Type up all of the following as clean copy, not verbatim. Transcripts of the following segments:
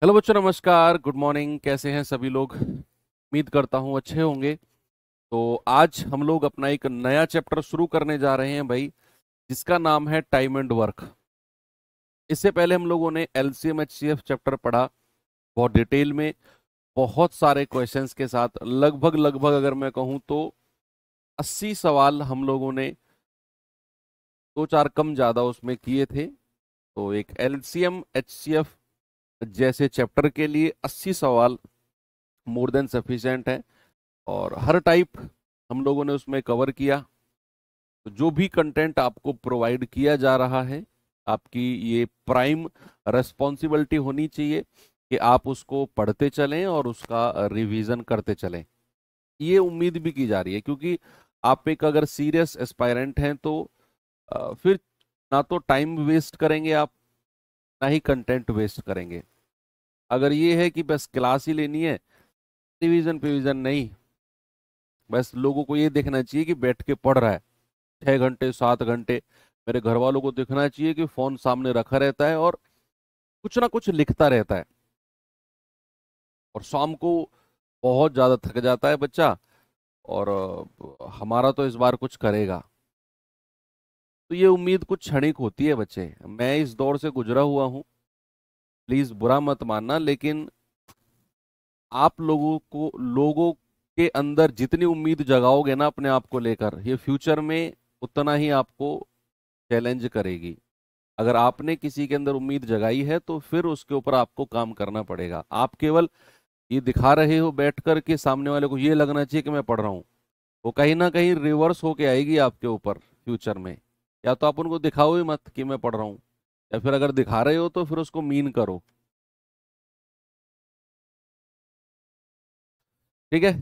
Hello बच्चों, नमस्कार, good morning. कैसे हैं सभी लोग? उम्मीद करता हूँ अच्छे होंगे। तो आज हम लोग अपना एक नया चैप्टर शुरू करने जा रहे हैं भाई, जिसका नाम है टाइम एंड वर्क। इससे पहले हम लोगों ने एलसीएम एचसीएफ चैप्टर पढ़ा बहुत डिटेल में, बहुत सारे क्वेश्चंस के साथ। लगभग लगभग अगर मैं कहूँ तो 80 सवाल हम लोगों ने दो चार कम ज्यादा उसमें किए थे। तो एक एलसीएम एचसीएफ जैसे चैप्टर के लिए 80 सवाल मोर देन सफिशिएंट है। और हर टाइप हम लोगों ने उसमें कवर किया। तो जो भी कंटेंट आपको प्रोवाइड किया जा रहा है, आपकी ये प्राइम रेस्पॉन्सिबिलिटी होनी चाहिए कि आप उसको पढ़ते चलें और उसका रिवीजन करते चलें। ये उम्मीद भी की जा रही है, क्योंकि आप एक अगर सीरियस एस्पायरेंट हैं तो फिर ना तो टाइम वेस्ट करेंगे आप, ना ही कंटेंट वेस्ट करेंगे। अगर ये है कि बस क्लास ही लेनी है, रिवीजन पिवीजन नहीं, बस लोगों को ये देखना चाहिए कि बैठ के पढ़ रहा है 6 घंटे 7 घंटे। मेरे घर वालों को देखना चाहिए कि फोन सामने रखा रहता है और कुछ ना कुछ लिखता रहता है। और शाम को बहुत ज्यादा थक जाता है बच्चा, और हमारा तो इस बार कुछ करेगा। तो ये उम्मीद कुछ क्षणिक होती है बच्चे। मैं इस दौर से गुजरा हुआ हूँ, प्लीज बुरा मत मानना, लेकिन आप लोगों के अंदर जितनी उम्मीद जगाओगे ना अपने आप को लेकर, ये फ्यूचर में उतना ही आपको चैलेंज करेगी। अगर आपने किसी के अंदर उम्मीद जगाई है तो फिर उसके ऊपर आपको काम करना पड़ेगा। आप केवल ये दिखा रहे हो बैठ कर के सामने वाले को ये लगना चाहिए कि मैं पढ़ रहा हूँ, वो कहीं ना कहीं रिवर्स होके आएगी आपके ऊपर फ्यूचर में। या तो आप उनको दिखाओ ही मत कि मैं पढ़ रहा हूँ, या फिर अगर दिखा रहे हो तो फिर उसको मीन करो। ठीक है,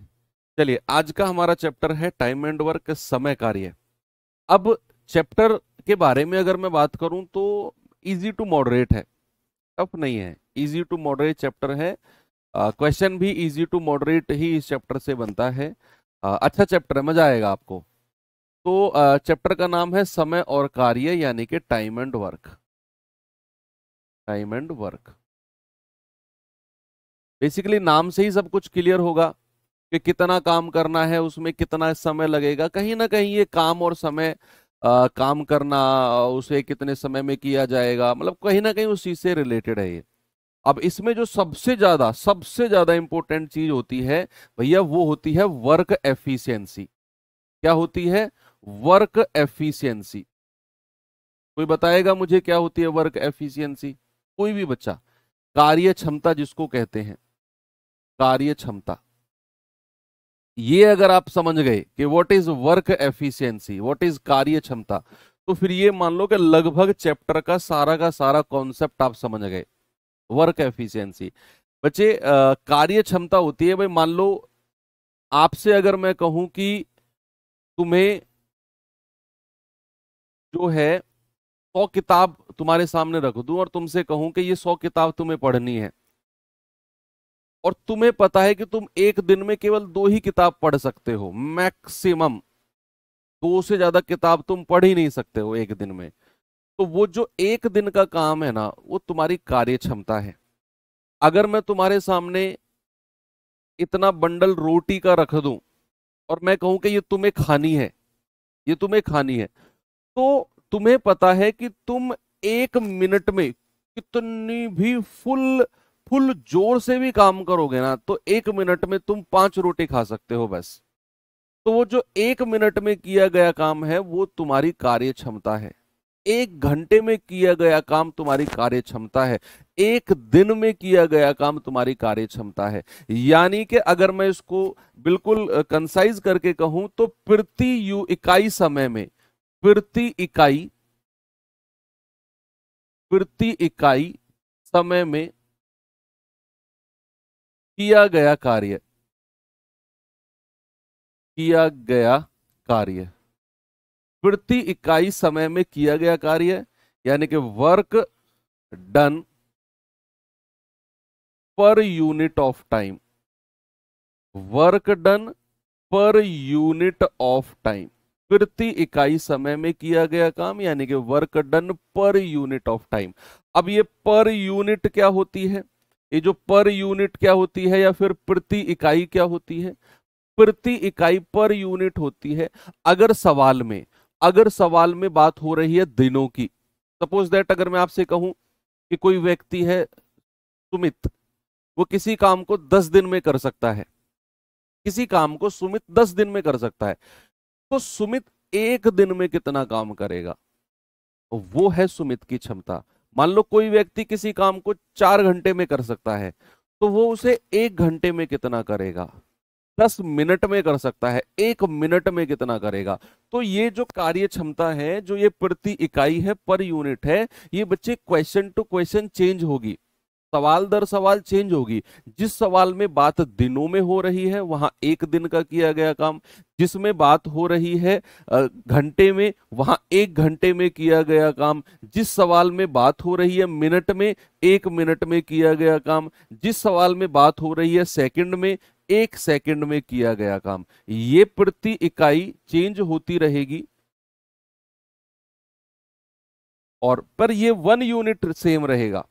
चलिए आज का हमारा चैप्टर है टाइम एंड वर्क, समय कार्य। अब चैप्टर के बारे में अगर मैं बात करूं तो इजी टू मॉडरेट है, टफ नहीं है। इजी टू मॉडरेट चैप्टर है। क्वेश्चन भी इजी टू मॉडरेट ही इस चैप्टर से बनता है। अच्छा चैप्टर है, मजा आएगा आपको। तो चैप्टर का नाम है समय और कार्य, यानी कि time and work. Time and work, basically नाम से ही सब कुछ क्लियर होगा कि कितना काम करना है, उसमें कितना समय लगेगा। कहीं ना कहीं ये काम और समय, काम करना, उसे कितने समय में किया जाएगा, मतलब कहीं ना कहीं उस चीज से रिलेटेड है ये। अब इसमें जो सबसे ज्यादा इंपॉर्टेंट चीज होती है भैया, वो होती है वर्क एफिशिएंसी। क्या होती है? Work efficiency. कोई बताएगा मुझे क्या होती है वर्क एफिशिएंसी? कोई भी बच्चा। कार्य क्षमता जिसको कहते हैं, कार्य क्षमता। ये अगर आप समझ गए कि what is work efficiency, what is कार्य क्षमता, तो फिर ये मान लो कि लगभग चैप्टर का सारा कॉन्सेप्ट आप समझ गए। वर्क एफिशिएंसी बच्चे, कार्य क्षमता होती है भाई। मान लो आपसे अगर मैं कहूं कि तुम्हें जो है 100 किताब तुम्हारे सामने रख दूं और तुमसे कहूं कि ये 100 किताब तुम्हें पढ़नी है, और तुम्हें पता है कि तुम एक दिन में केवल 2 ही किताब पढ़ सकते हो मैक्सिमम, दो से ज्यादा किताब तुम पढ़ ही नहीं सकते हो एक दिन में। तो वो जो एक दिन का काम है ना, वो तुम्हारी कार्य क्षमता है। अगर मैं तुम्हारे सामने इतना बंडल रोटी का रख दूं और मैं कहूं कि ये तुम्हें खानी है, ये तुम्हें खानी है, तो तुम्हें पता है कि तुम 1 मिनट में कितनी भी फुल फुल जोर से भी काम करोगे ना, तो 1 मिनट में तुम 5 रोटी खा सकते हो बस। तो वो जो 1 मिनट में किया गया काम है वो तुम्हारी कार्य क्षमता है। 1 घंटे में किया गया काम तुम्हारी कार्य क्षमता है। एक दिन में किया गया काम तुम्हारी कार्य क्षमता है। यानी कि अगर मैं इसको बिल्कुल कंसाइज करके कहूं तो प्रति यू इकाई समय में, प्रति इकाई प्रति इकाई समय में किया गया कार्य, किया गया कार्य, प्रति इकाई समय में किया गया कार्य, यानी कि work done per unit of time, work done per unit of time. प्रति इकाई समय में किया गया काम, यानी कि work done per unit of time. अब ये पर यूनिट क्या होती है? ये जो पर यूनिट क्या होती है या फिर प्रति इकाई क्या होती है? प्रति इकाई पर यूनिट होती है। अगर सवाल में बात हो रही है दिनों की, सपोज दैट अगर मैं आपसे कहूं कि कोई व्यक्ति है सुमित, वो किसी काम को 10 दिन में कर सकता है, किसी काम को सुमित 10 दिन में कर सकता है, तो सुमित एक दिन में कितना काम करेगा? वो है सुमित की क्षमता। मान लो कोई व्यक्ति किसी काम को 4 घंटे में कर सकता है, तो वो उसे 1 घंटे में कितना करेगा? 10 मिनट में कर सकता है, 1 मिनट में कितना करेगा? तो ये जो कार्य क्षमता है, जो ये प्रति इकाई है, पर यूनिट है, ये बच्चे क्वेश्चन टू क्वेश्चन चेंज होगी, सवाल दर सवाल चेंज होगी। जिस सवाल में बात दिनों में हो रही है वहां 1 दिन का किया गया काम, जिसमें बात हो रही है घंटे में, वहां 1 घंटे में किया गया काम, जिस सवाल में बात हो रही है मिनट में, 1 मिनट में किया गया काम, जिस सवाल में बात हो रही है सेकंड में, 1 सेकंड में किया गया काम। ये प्रति इकाई चेंज होती रहेगी, और पर ये 1 यूनिट सेम रहेगा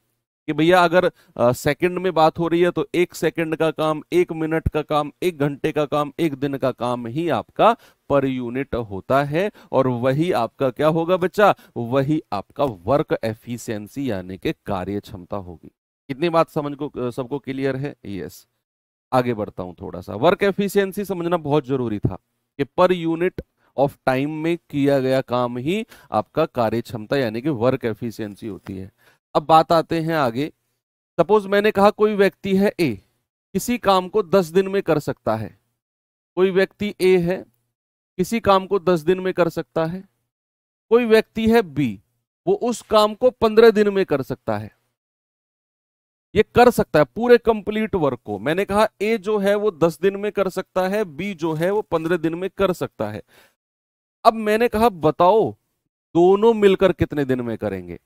कि भैया अगर सेकंड में बात हो रही है तो 1 सेकंड का काम, 1 मिनट का काम, 1 घंटे का काम, 1 दिन का काम ही आपका पर यूनिट होता है। और वही आपका क्या होगा बच्चा? वही आपका वर्क एफिशिएंसी यानी कि कार्य क्षमता होगी। कितनी बात समझ को सबको क्लियर है? यस। आगे बढ़ता हूं थोड़ा सा। वर्क एफिशिएंसी समझना बहुत जरूरी था कि पर यूनिट ऑफ टाइम में किया गया काम ही आपका कार्य क्षमता यानी कि वर्क एफिशिएंसी होती है। अब बात आते हैं आगे। सपोज मैंने कहा कोई व्यक्ति है ए, किसी काम को 10 दिन में कर सकता है। कोई व्यक्ति ए है, किसी काम को 10 दिन में कर सकता है। कोई व्यक्ति है बी, वो उस काम को 15 दिन में कर सकता है। ये कर सकता है पूरे कंप्लीट वर्क को। मैंने कहा ए जो है वो 10 दिन में कर सकता है, बी जो है वो 15 दिन में कर सकता है। अब मैंने कहा बताओ दोनों मिलकर कितने दिन में करेंगे?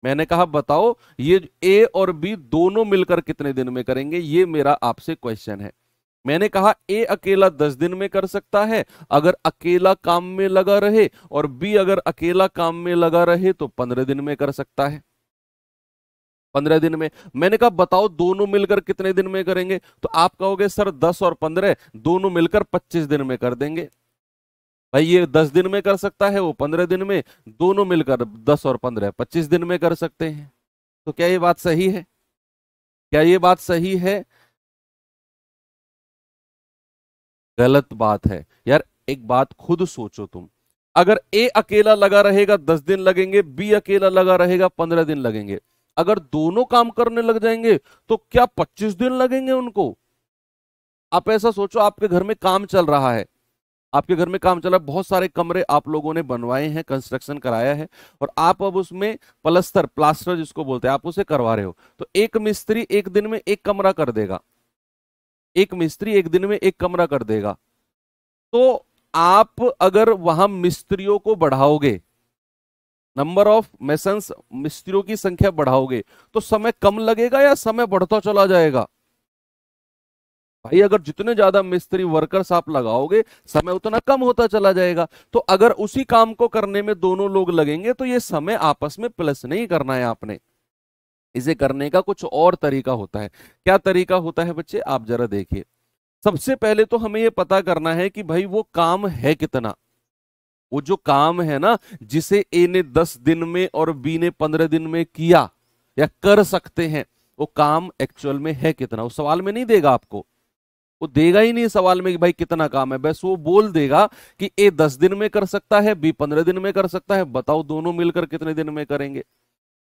मैंने कहा बताओ ये ए और बी दोनों मिलकर कितने दिन में करेंगे, ये मेरा आपसे क्वेश्चन है। मैंने कहा ए अकेला 10 दिन में कर सकता है अगर अकेला काम में लगा रहे, और बी अगर अकेला काम में लगा रहे तो 15 दिन में कर सकता है, 15 दिन में। मैंने कहा बताओ दोनों मिलकर कितने दिन में करेंगे? तो आप कहोगे सर 10 और 15 दोनों मिलकर 25 दिन में कर देंगे। भाई ये 10 दिन में कर सकता है, वो 15 दिन में, दोनों मिलकर 10 और 15 25 दिन में कर सकते हैं। तो क्या ये बात सही है? क्या ये बात सही है? गलत बात है यार। एक बात खुद सोचो तुम, अगर ए अकेला लगा रहेगा 10 दिन लगेंगे, बी अकेला लगा रहेगा 15 दिन लगेंगे। अगर दोनों काम करने लग जाएंगे तो क्या 25 दिन लगेंगे उनको? आप ऐसा सोचो, आपके घर में काम चल रहा है, आपके घर में काम चला, बहुत सारे कमरे आप लोगों ने बनवाए हैं, कंस्ट्रक्शन कराया है, और आप अब उसमें प्लस्तर, प्लास्टर जिसको बोलते हैं, आप उसे करवा रहे हो। तो एक मिस्त्री एक दिन में एक कमरा कर देगा, एक मिस्त्री एक दिन में एक कमरा कर देगा। तो आप अगर वहां मिस्त्रियों को बढ़ाओगे, नंबर ऑफ मेसन्स, मिस्त्रियों की संख्या बढ़ाओगे, तो समय कम लगेगा या समय बढ़ता चला जाएगा? भाई अगर जितने ज्यादा मिस्त्री वर्कर्स आप लगाओगे समय उतना कम होता चला जाएगा। तो अगर उसी काम को करने में दोनों लोग लगेंगे तो ये समय आपस में प्लस नहीं करना है आपने, इसे करने का कुछ और तरीका होता है। क्या तरीका होता है बच्चे? आप जरा देखिए। सबसे पहले तो हमें यह पता करना है कि भाई वो काम है कितना। वो जो काम है ना, जिसे ए ने 10 दिन में और बी ने 15 दिन में किया या कर सकते हैं, वो काम एक्चुअल में है कितना? वो सवाल में नहीं देगा आपको, वो देगा ही नहीं सवाल में कि भाई कितना काम है। बस वो बोल देगा कि ए 10 दिन में कर सकता है, बी 15 दिन में कर सकता है, बताओ दोनों मिलकर कितने दिन में करेंगे।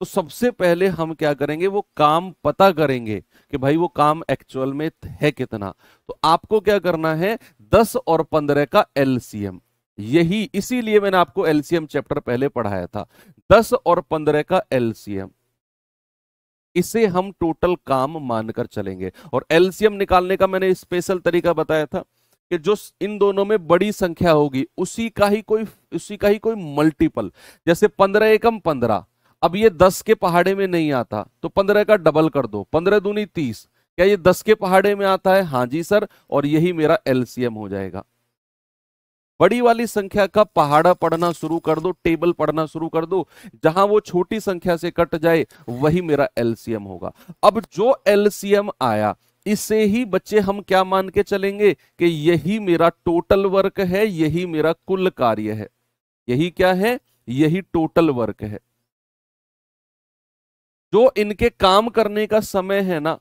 तो सबसे पहले हम क्या करेंगे, वो काम पता करेंगे कि भाई वो काम एक्चुअल में है कितना। तो आपको क्या करना है, 10 और 15 का एलसीएम। यही इसीलिए मैंने आपको एलसीएम चैप्टर पहले पढ़ाया था, 10 और 15 का एलसीएम। इसे हम टोटल काम मानकर चलेंगे। और एलसीएम निकालने का मैंने स्पेशल तरीका बताया था कि जो इन दोनों में बड़ी संख्या होगी उसी का ही कोई मल्टीपल। जैसे 15 एकम 15, अब ये 10 के पहाड़े में नहीं आता तो 15 का डबल कर दो, 15 दूनी 30। क्या ये 10 के पहाड़े में आता है? हाँ जी सर, और यही मेरा एलसीएम हो जाएगा। बड़ी वाली संख्या का पहाड़ा पढ़ना शुरू कर दो, टेबल पढ़ना शुरू कर दो, जहां वो छोटी संख्या से कट जाए वही मेरा एलसीएम होगा। अब जो एलसीएम आया इसे ही बच्चे हम क्या मान के चलेंगे कि यही मेरा टोटल वर्क है, यही मेरा कुल कार्य है। यही क्या है? यही टोटल वर्क है। जो इनके काम करने का समय है ना,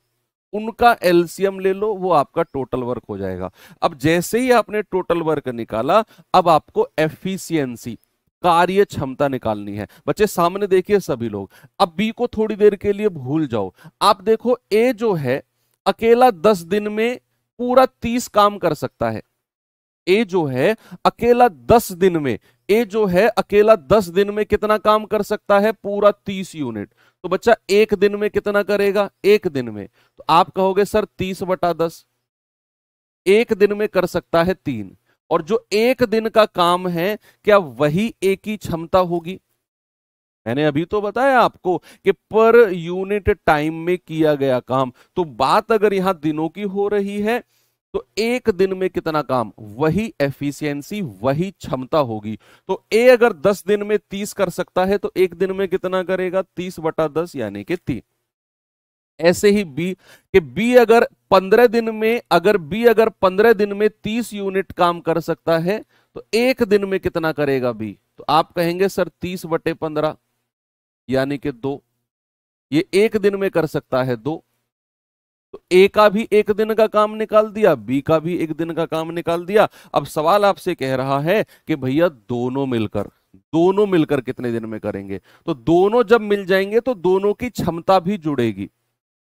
उनका एलसीएम ले लो, वो आपका टोटल वर्क हो जाएगा। अब जैसे ही आपने टोटल वर्क निकाला, अब आपको एफिशिएंसी, कार्य क्षमता निकालनी है। बच्चे सामने देखिए सभी लोग, अब बी को थोड़ी देर के लिए भूल जाओ। आप देखो ए जो है अकेला 10 दिन में पूरा 30 काम कर सकता है। ए जो है अकेला 10 दिन में, ए जो है अकेला 10 दिन में कितना काम कर सकता है? पूरा 30 यूनिट। तो बच्चा एक दिन में कितना करेगा? एक दिन में तो आप कहोगे सर 30/10, एक दिन में कर सकता है 3। और जो एक दिन का काम है क्या वही एक ही क्षमता होगी? मैंने अभी तो बताया आपको कि पर यूनिट टाइम में किया गया काम। तो बात अगर यहां दिनों की हो रही है तो एक दिन में कितना काम, वही एफिशिएंसी, वही क्षमता होगी। तो ए अगर 10 दिन में 30 कर सकता है तो एक दिन में कितना करेगा? 30/10 यानी कि 3। ऐसे ही बी, कि बी अगर 15 दिन में, अगर बी अगर 15 दिन में 30 यूनिट काम कर सकता है तो एक दिन में कितना करेगा बी? तो आप कहेंगे सर 30/15 यानी कि 2। ये एक दिन में कर सकता है 2। तो ए का भी एक दिन का काम निकाल दिया, बी का भी एक दिन का काम निकाल दिया। अब सवाल आपसे कह रहा है कि भैया दोनों मिलकर कितने दिन में करेंगे? तो दोनों जब मिल जाएंगे तो दोनों की क्षमता भी जुड़ेगी।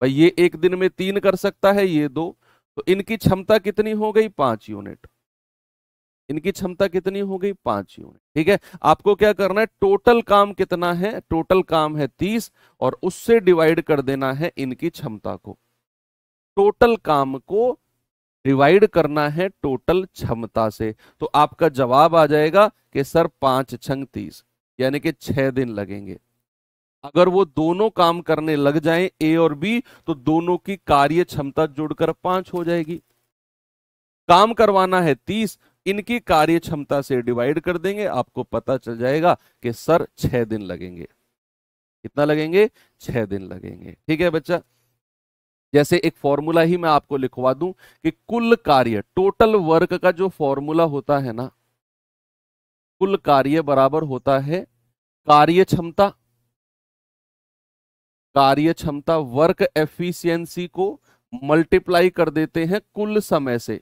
भाई ये एक दिन में 3 कर सकता है, ये 2, तो इनकी क्षमता कितनी हो गई? 5 यूनिट। इनकी क्षमता कितनी हो गई? 5 यूनिट। ठीक है, आपको क्या करना है? टोटल काम कितना है? टोटल काम है 30 और उससे डिवाइड कर देना है इनकी क्षमता को। टोटल काम को डिवाइड करना है टोटल क्षमता से। तो आपका जवाब आ जाएगा कि सर 5×6 = 30 यानी कि 6 दिन लगेंगे। अगर वो दोनों काम करने लग जाएं ए और बी तो दोनों की कार्य क्षमता जुड़कर 5 हो जाएगी। काम करवाना है 30, इनकी कार्य क्षमता से डिवाइड कर देंगे, आपको पता चल जाएगा कि सर 6 दिन लगेंगे। कितना लगेंगे? 6 दिन लगेंगे। ठीक है बच्चा, जैसे एक फॉर्मूला ही मैं आपको लिखवा दूं कि कुल कार्य, टोटल वर्क का जो फॉर्मूला होता है ना, कुल कार्य बराबर होता है कार्य क्षमता, कार्य क्षमता वर्क एफिशिएंसी को मल्टीप्लाई कर देते हैं कुल समय से।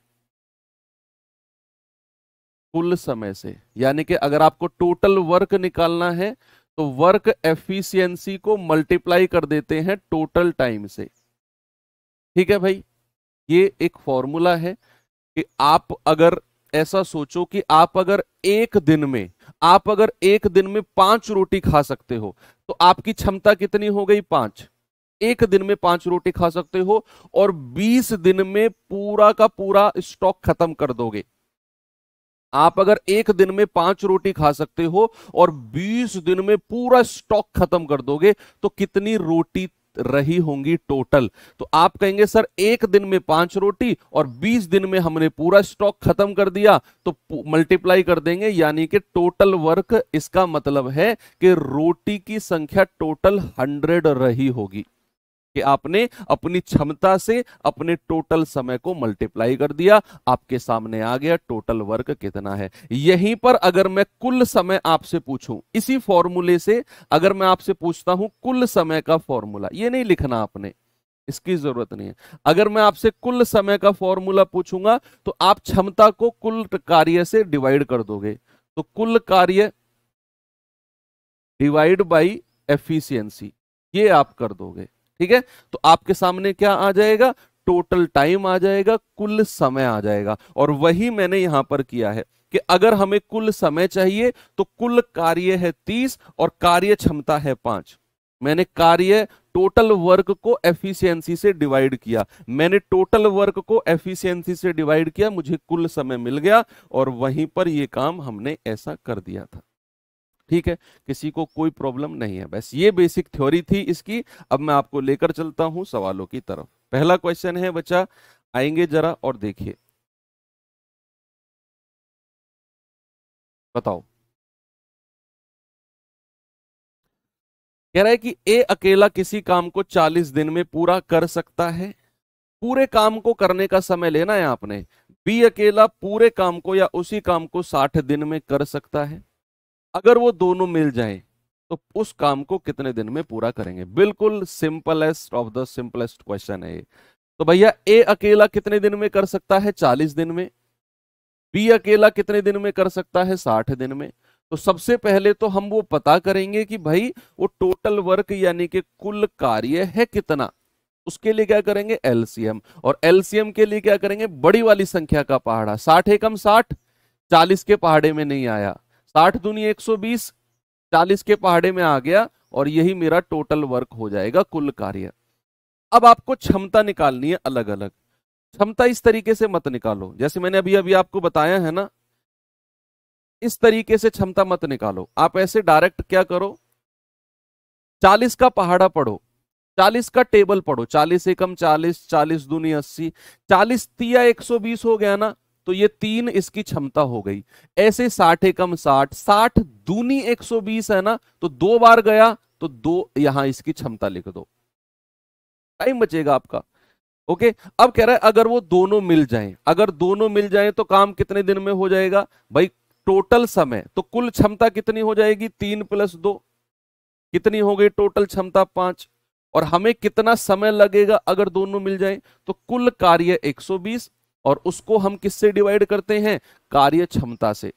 कुल समय से यानी कि अगर आपको टोटल वर्क निकालना है तो वर्क एफिशिएंसी को मल्टीप्लाई कर देते हैं टोटल टाइम से। ठीक है भाई, ये एक फॉर्मूला है कि आप अगर ऐसा सोचो कि आप अगर एक दिन में, आप अगर एक दिन में 5 रोटी खा सकते हो तो आपकी क्षमता कितनी हो गई? 5। एक दिन में 5 रोटी खा सकते हो और 20 दिन में पूरा का पूरा स्टॉक खत्म कर दोगे। आप अगर एक दिन में 5 रोटी खा सकते हो और 20 दिन में पूरा स्टॉक खत्म कर दोगे तो कितनी रोटी रही होंगी टोटल? तो आप कहेंगे सर एक दिन में 5 रोटी और 20 दिन में हमने पूरा स्टॉक खत्म कर दिया, तो मल्टीप्लाई कर देंगे यानी कि टोटल वर्क। इसका मतलब है कि रोटी की संख्या टोटल 100 रही होगी, कि आपने अपनी क्षमता से अपने टोटल समय को मल्टीप्लाई कर दिया। आपके सामने आ गया टोटल वर्क कितना है। यहीं पर अगर मैं कुल समय आपसे पूछूं, इसी फॉर्मूले से अगर मैं आपसे पूछता हूं कुल समय का फॉर्मूला, ये नहीं लिखना आपने, इसकी जरूरत नहीं है। अगर मैं आपसे कुल समय का फॉर्मूला पूछूंगा तो आप क्षमता को कुल कार्य से डिवाइड कर दोगे। तो कुल कार्य डिवाइड बाई एफिशिएंसी, ये आप कर दोगे। ठीक है, तो आपके सामने क्या आ जाएगा? टोटल टाइम आ जाएगा, कुल समय आ जाएगा। और वही मैंने यहां पर किया है कि अगर हमें कुल समय चाहिए तो कुल कार्य है 30 और कार्य क्षमता है 5। मैंने कार्य टोटल वर्क को एफिशिएंसी से डिवाइड किया, मैंने टोटल वर्क को एफिशिएंसी से डिवाइड किया, मुझे कुल समय मिल गया और वहीं पर यह काम हमने ऐसा कर दिया था। ठीक है, किसी को कोई प्रॉब्लम नहीं है। बस ये बेसिक थ्योरी थी इसकी। अब मैं आपको लेकर चलता हूं सवालों की तरफ। पहला क्वेश्चन है बच्चा, आएंगे जरा और देखिए। बताओ। कह रहा है कि ए अकेला किसी काम को 40 दिन में पूरा कर सकता है। पूरे काम को करने का समय लेना है आपने। बी अकेला पूरे काम को या उसी काम को 60 दिन में कर सकता है। अगर वो दोनों मिल जाएं तो उस काम को कितने दिन में पूरा करेंगे। बिल्कुल simplest of the simplest question है ये। तो भैया ए अकेला कितने दिन में कर सकता है, 40 दिन में। बी अकेला कितने दिन में कर सकता है, 60 दिन में। तो सबसे पहले तो हम वो पता करेंगे कि भाई वो टोटल वर्क यानी कि कुल कार्य है कितना। उसके लिए क्या करेंगे, एलसीएम। और एलसीएम के लिए क्या करेंगे, बड़ी वाली संख्या का पहाड़ा। 60 एकम 60, 40 के पहाड़े में नहीं आया। 60 दूनी 120, 40 के पहाड़े में आ गया। और यही मेरा टोटल वर्क हो जाएगा, कुल कार्य। अब आपको क्षमता निकालनी है अलग अलग। क्षमता इस तरीके से मत निकालो जैसे मैंने अभी अभी आपको बताया है ना, इस तरीके से क्षमता मत निकालो। आप ऐसे डायरेक्ट क्या करो, 40 का पहाड़ा पढ़ो, 40 का टेबल पढ़ो। 40 एकम 40, 40 दूनी 80, 40 तिया 120 हो गया ना, तो ये 3 इसकी क्षमता हो गई। ऐसे 60 एकम 60, 60 दूनी 120 है ना, तो 2 बार गया तो 2 यहां इसकी क्षमता लिख दो, टाइम बचेगा आपका। ओके। अब कह रहा है अगर वो दोनों मिल जाएं, अगर दोनों मिल जाएं तो काम कितने दिन में हो जाएगा भाई। टोटल समय तो कुल क्षमता कितनी हो जाएगी, 3 + 2 कितनी हो गई टोटल क्षमता, 5। और हमें कितना समय लगेगा अगर दोनों मिल जाएं, तो कुल कार्य 120 और उसको हम किससे डिवाइड करते हैं, कार्य क्षमता से।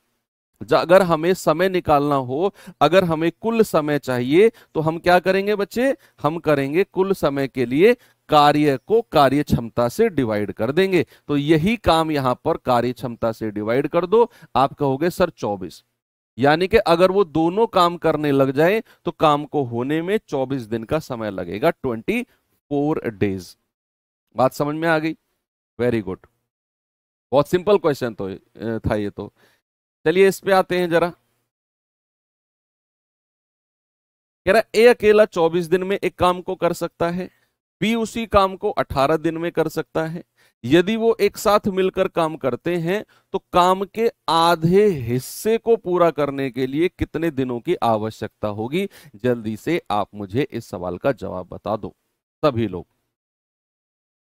अगर हमें समय निकालना हो, अगर हमें कुल समय चाहिए, तो हम क्या करेंगे बच्चे, हम करेंगे कुल समय के लिए कार्य को कार्य क्षमता से डिवाइड कर देंगे। तो यही काम यहां पर कार्य क्षमता से डिवाइड कर दो। आप कहोगे सर 24, यानी कि अगर वो दोनों काम करने लग जाए तो काम को होने में 24 दिन का समय लगेगा, 24 डेज। बात समझ में आ गई, वेरी गुड। बहुत सिंपल क्वेश्चन तो था ये तो। चलिए इस पे आते हैं जरा। कह रहा है ए अकेला 24 दिन में एक काम को कर सकता है, बी उसी काम को 18 दिन में कर सकता है। यदि वो एक साथ मिलकर काम करते हैं तो काम के आधे हिस्से को पूरा करने के लिए कितने दिनों की आवश्यकता होगी। जल्दी से आप मुझे इस सवाल का जवाब बता दो सभी लोग।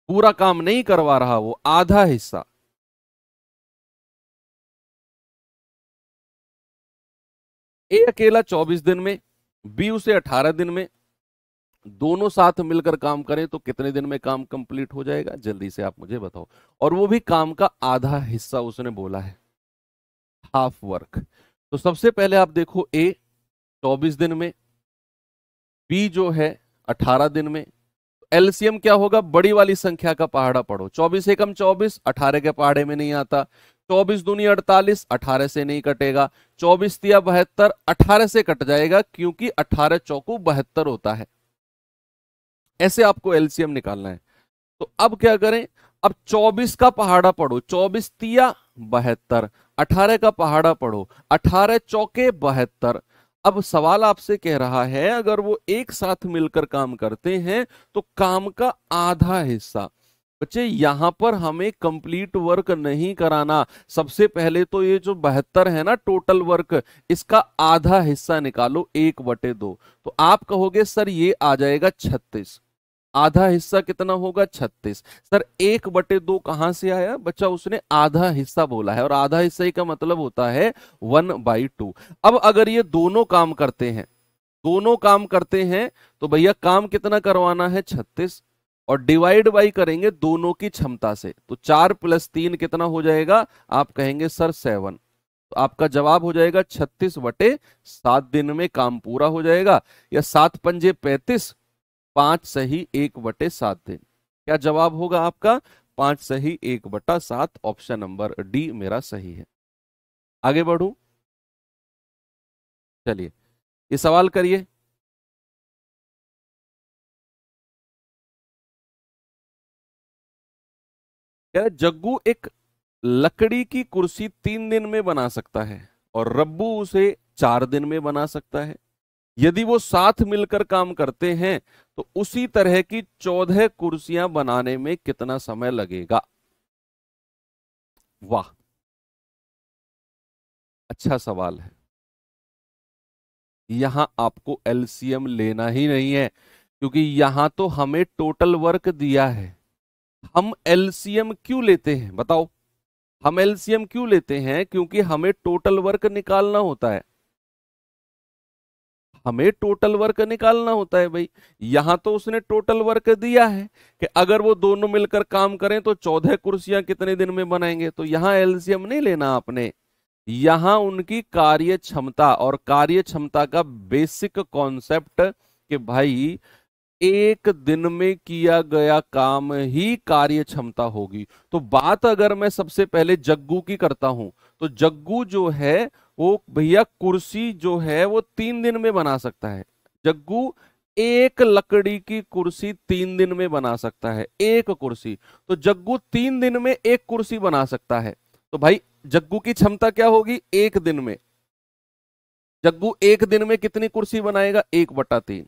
पूरा काम नहीं करवा रहा, वो आधा हिस्सा। ए अकेला 24 दिन में, बी उसे 18 दिन में, दोनों साथ मिलकर काम करें तो कितने दिन में काम कंप्लीट हो जाएगा, जल्दी से आप मुझे बताओ। और वो भी काम का आधा हिस्सा उसने बोला है, हाफ वर्क। तो सबसे पहले आप देखो, ए 24 दिन में, बी जो है 18 दिन में। एलसीएम क्या होगा, बड़ी वाली संख्या का पहाड़ा पढ़ो। 24 एकम 24, 18 के पहाड़े में नहीं आता। 24 दूनी 48, 18 से नहीं कटेगा। 24 तिया 72, 18 से कट जाएगा क्योंकि 18 चौको 72 होता है। ऐसे आपको एलसीएम निकालना है। तो अब क्या करें, अब 24 का पहाड़ा पढ़ो, 24 तिया 72, 18 का पहाड़ा पढ़ो, 18 चौके 72। अब सवाल आपसे कह रहा है अगर वो एक साथ मिलकर काम करते हैं तो काम का आधा हिस्सा। बच्चे यहां पर हमें कंप्लीट वर्क नहीं कराना। सबसे पहले तो ये जो 72 है ना टोटल वर्क, इसका आधा हिस्सा निकालो, 1/2। तो आप कहोगे सर ये आ जाएगा 36। आधा हिस्सा कितना होगा, 36। सर 1/2 कहां से आया बच्चा, उसने आधा हिस्सा बोला है और आधा हिस्सा ही का मतलब होता है 1/2। अब अगर ये दोनों काम करते हैं, दोनों काम करते हैं तो भैया काम कितना करवाना है, 36। और डिवाइड बाई करेंगे दोनों की क्षमता से, तो 4 + 3 कितना हो जाएगा, आप कहेंगे सर 7। तो आपका जवाब हो जाएगा 36/7 दिन में काम पूरा हो जाएगा। या 7 पंजे 35, 5 सही 1/7 दिन। क्या जवाब होगा आपका, 5 सही 1/7। ऑप्शन नंबर डी मेरा सही है। आगे बढ़ू, चलिए ये सवाल करिए। कह रहे जग्गू एक लकड़ी की कुर्सी 3 दिन में बना सकता है और रब्बू उसे 4 दिन में बना सकता है। यदि वो साथ मिलकर काम करते हैं तो उसी तरह की 14 कुर्सियां बनाने में कितना समय लगेगा। वाह, अच्छा सवाल है। यहां आपको एलसीएम लेना ही नहीं है, क्योंकि यहां तो हमें टोटल वर्क दिया है। हम एलसीएम क्यों लेते हैं बताओ? हम एलसीएम क्यों लेते हैं? क्योंकि हमें टोटल वर्क निकालना होता है। हमें टोटल वर्क निकालना होता है भाई। यहां तो उसने टोटल वर्क दिया है कि अगर वो दोनों मिलकर काम करें तो 14 कुर्सियां कितने दिन में बनाएंगे। तो यहां एलसीएम नहीं लेना आपने। यहां उनकी कार्य क्षमता, और कार्य क्षमता का बेसिक कॉन्सेप्ट कि भाई एक दिन में किया गया काम ही कार्य क्षमता होगी। तो बात अगर मैं सबसे पहले जग्गू की करता हूं, तो जग्गू जो है वो भैया कुर्सी जो है वो 3 दिन में बना सकता है। जग्गू एक लकड़ी की कुर्सी 3 दिन में बना सकता है, एक कुर्सी। तो जग्गू 3 दिन में एक कुर्सी बना सकता है। तो भाई जग्गू की क्षमता क्या होगी? एक दिन में। जग्गू एक दिन में कितनी कुर्सी बनाएगा? 1/3।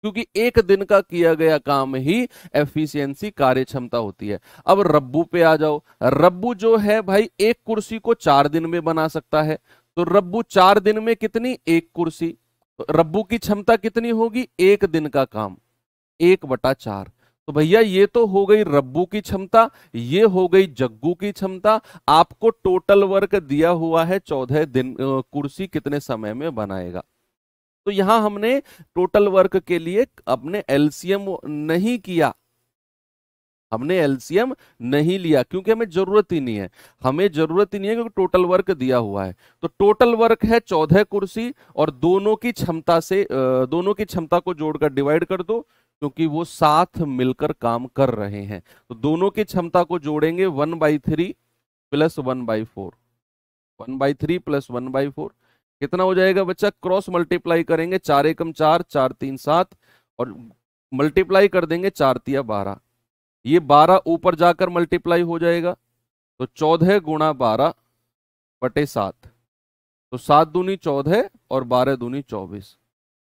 क्योंकि एक दिन का किया गया काम ही एफिशिएंसी, कार्य क्षमता होती है। अब रब्बू पे आ जाओ। रब्बू जो है भाई एक कुर्सी को 4 दिन में बना सकता है। तो रब्बू 4 दिन में कितनी? एक कुर्सी। तो रब्बू की क्षमता कितनी होगी? एक दिन का काम 1/4। तो भैया ये तो हो गई रब्बू की क्षमता, ये हो गई जग्गू की क्षमता। आपको टोटल वर्क दिया हुआ है 14 दिन, कुर्सी कितने समय में बनाएगा। तो यहां हमने टोटल वर्क के लिए अपने एलसीएम नहीं किया, हमने एलसीएम नहीं लिया, क्योंकि हमें जरूरत ही नहीं है। हमें जरूरत ही नहीं है क्योंकि टोटल वर्क दिया हुआ है। तो टोटल वर्क है 14 कुर्सी, और दोनों की क्षमता से दोनों की क्षमता को जोड़कर डिवाइड कर दो, क्योंकि वो साथ मिलकर काम कर रहे हैं। तो दोनों की क्षमता को जोड़ेंगे 1/3 प्लस 1/4। 1/3 प्लस 1/4 कितना हो जाएगा बच्चा? क्रॉस मल्टीप्लाई करेंगे, 4 एकम 4, 4 3 7, और मल्टीप्लाई कर देंगे 4 तिया 12। ये 12 ऊपर जाकर मल्टीप्लाई हो जाएगा, तो 14 गुणा 12/7। तो 7 दूनी 14 और 12 दूनी 24।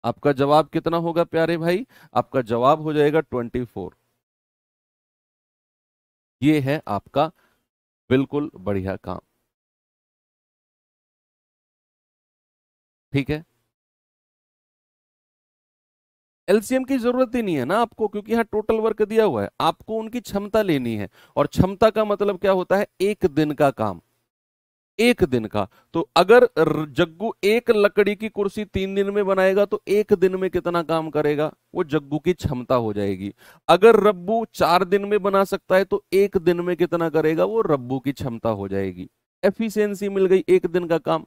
आपका जवाब कितना होगा प्यारे भाई? आपका जवाब हो जाएगा 24। ये है आपका बिल्कुल बढ़िया काम। ठीक है, एलसीएम की जरूरत ही नहीं है ना आपको, क्योंकि यहाँ टोटल वर्क दिया हुआ है। आपको उनकी क्षमता लेनी है, और क्षमता का मतलब क्या होता है? एक दिन का काम, एक दिन का। तो अगर जग्गू एक लकड़ी की कुर्सी 3 दिन में बनाएगा तो एक दिन में कितना काम करेगा? वो जग्गू की क्षमता हो जाएगी। अगर रब्बू 4 दिन में बना सकता है तो एक दिन में कितना करेगा? वो रब्बू की क्षमता हो जाएगी। एफिशिएंसी मिल गई, एक दिन का काम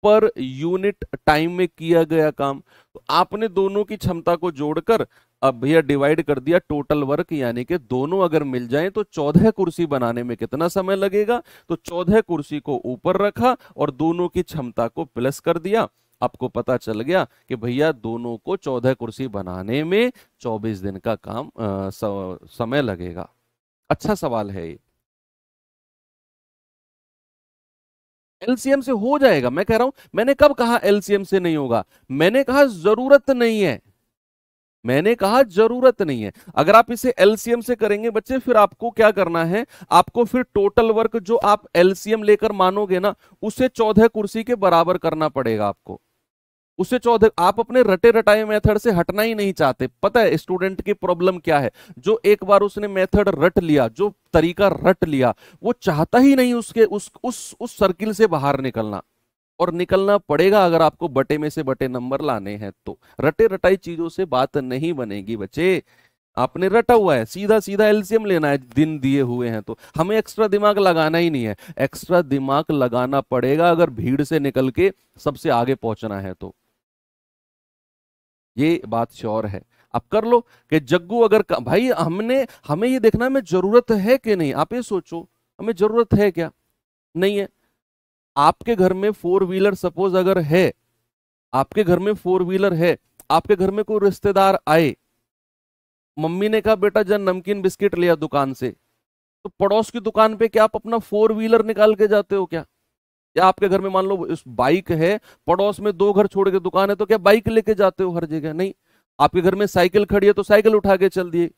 पर यूनिट टाइम में किया गया काम। तो आपने दोनों की क्षमता को जोड़कर अब भैया डिवाइड कर दिया टोटल वर्क, यानी कि दोनों अगर मिल जाएं तो 14 कुर्सी बनाने में कितना समय लगेगा। तो 14 कुर्सी को ऊपर रखा और दोनों की क्षमता को प्लस कर दिया। आपको पता चल गया कि भैया दोनों को 14 कुर्सी बनाने में 24 दिन का काम समय लगेगा। अच्छा सवाल है ये। एलसीएम से हो जाएगा, मैं कह रहा हूं। मैंने कब कहा एलसीएम से नहीं होगा? मैंने कहा जरूरत नहीं है। मैंने कहा जरूरत नहीं है। अगर आप इसे एलसीएम से करेंगे बच्चे, फिर आपको क्या करना है? आपको फिर टोटल वर्क जो आप एलसीएम लेकर मानोगे ना, उसे 14 कुर्सी के बराबर करना पड़ेगा आपको। उसे 14, आप अपने रटे रटाए मेथड से हटना ही नहीं चाहते। पता है स्टूडेंट की प्रॉब्लम क्या है? जो एक बार उसने मेथड रट लिया, जो तरीका रट लिया, वो चाहता ही नहीं उसके उस सर्किल से बाहर निकलना। और निकलना पड़ेगा अगर आपको बटे में से बटे नंबर लाने हैं तो। रटे रटाई चीजों से बात नहीं बनेगी बच्चे। आपने रटा हुआ है, सीधा सीधा एलसीएम लेना है, दिन दिए हुए हैं तो। हमें एक्स्ट्रा दिमाग लगाना ही नहीं है। एक्स्ट्रा दिमाग लगाना पड़ेगा अगर भीड़ से निकल के सबसे आगे पहुंचना है तो। ये बात श्योर है। अब कर लो कि जग्गू अगर भाई हमें ये देखना हमें जरूरत है कि नहीं। आप ये सोचो, हमें जरूरत है क्या? नहीं है। आपके घर में 4 व्हीलर सपोज अगर है, आपके घर में 4 व्हीलर है, आपके घर में कोई रिश्तेदार आए, मम्मी ने कहा बेटा जन नमकीन बिस्किट लिया दुकान से, तो पड़ोस की दुकान पे क्या आप अपना 4 व्हीलर निकाल के जाते हो क्या? या आपके घर में मान लो इस बाइक है, पड़ोस में 2 घर छोड़ के दुकान है, तो क्या बाइक लेके जाते हो हर जगह? नहीं। आपके घर में साइकिल खड़ी है तो साइकिल उठा के चल दिए।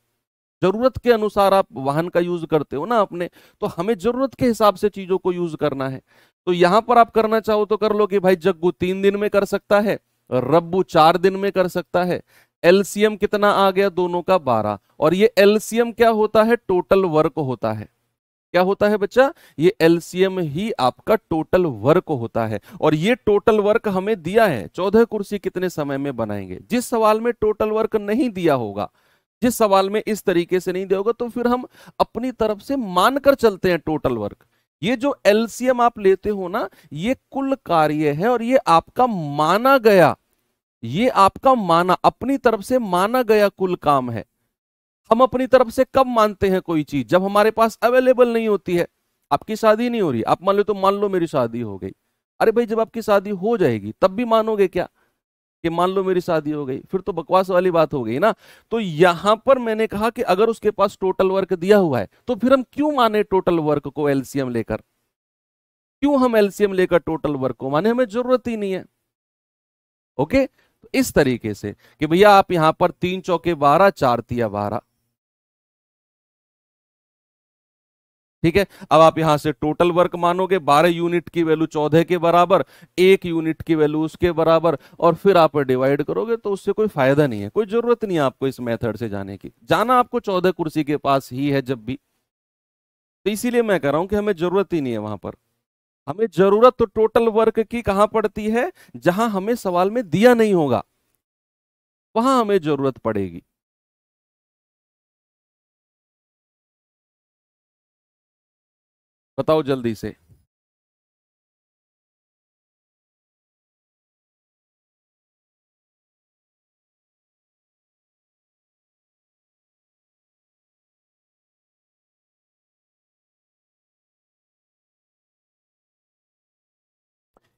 जरूरत के अनुसार आप वाहन का यूज करते हो ना अपने, तो हमें जरूरत के हिसाब से चीजों को यूज करना है। तो यहां पर आप करना चाहो तो कर लो कि भाई जग्गू 3 दिन में कर सकता है, रब्बू 4 दिन में कर सकता है। एलसीएम कितना आ गया दोनों का 12, और ये एलसीएम क्या होता है, टोटल वर्क होता है। क्या होता है बच्चा, ये एलसीएम ही आपका टोटल वर्क होता है। और ये टोटल वर्क हमें दिया है, 14 कुर्सी कितने समय में बनाएंगे। जिस सवाल में टोटल वर्क नहीं दिया होगा, जिस सवाल में इस तरीके से नहीं दिया होगा, तो फिर हम अपनी तरफ से मानकर चलते हैं टोटल वर्क। ये जो एलसीएम आप लेते हो ना, ये कुल कार्य है, और ये आपका माना गया, ये आपका माना, अपनी तरफ से माना गया कुल काम है। हम अपनी तरफ से कब मानते हैं कोई चीज, जब हमारे पास अवेलेबल नहीं होती है। आपकी शादी नहीं हो रही, आप मान लो, तो मान लो मेरी शादी हो गई। अरे भाई, जब आपकी शादी हो जाएगी तब भी मानोगे क्या कि मान लो मेरी शादी हो गई, फिर तो बकवास वाली बात हो गई ना। तो यहां पर मैंने कहा कि अगर उसके पास टोटल वर्क दिया हुआ है, तो फिर हम क्यों माने टोटल वर्क को एलसीएम लेकर, क्यों हम एलसीएम लेकर टोटल वर्क को माने, हमें जरूरत ही नहीं है। ओके, तो इस तरीके से कि भैया आप यहां पर 3 चौके 12, 4 तिया 12, ठीक है। अब आप यहां से टोटल वर्क मानोगे, 12 यूनिट की वैल्यू 14 के बराबर, 1 यूनिट की वैल्यू उसके बराबर, और फिर आप डिवाइड करोगे, तो उससे कोई फायदा नहीं है, कोई जरूरत नहीं है आपको इस मेथड से जाने की। जाना आपको 14 कुर्सी के पास ही है जब भी। तो इसीलिए मैं कह रहा हूं कि हमें जरूरत ही नहीं है वहां पर। हमें जरूरत तो टोटल वर्क की कहां पड़ती है, जहां हमें सवाल में दिया नहीं होगा, वहां हमें जरूरत पड़ेगी। बताओ जल्दी से।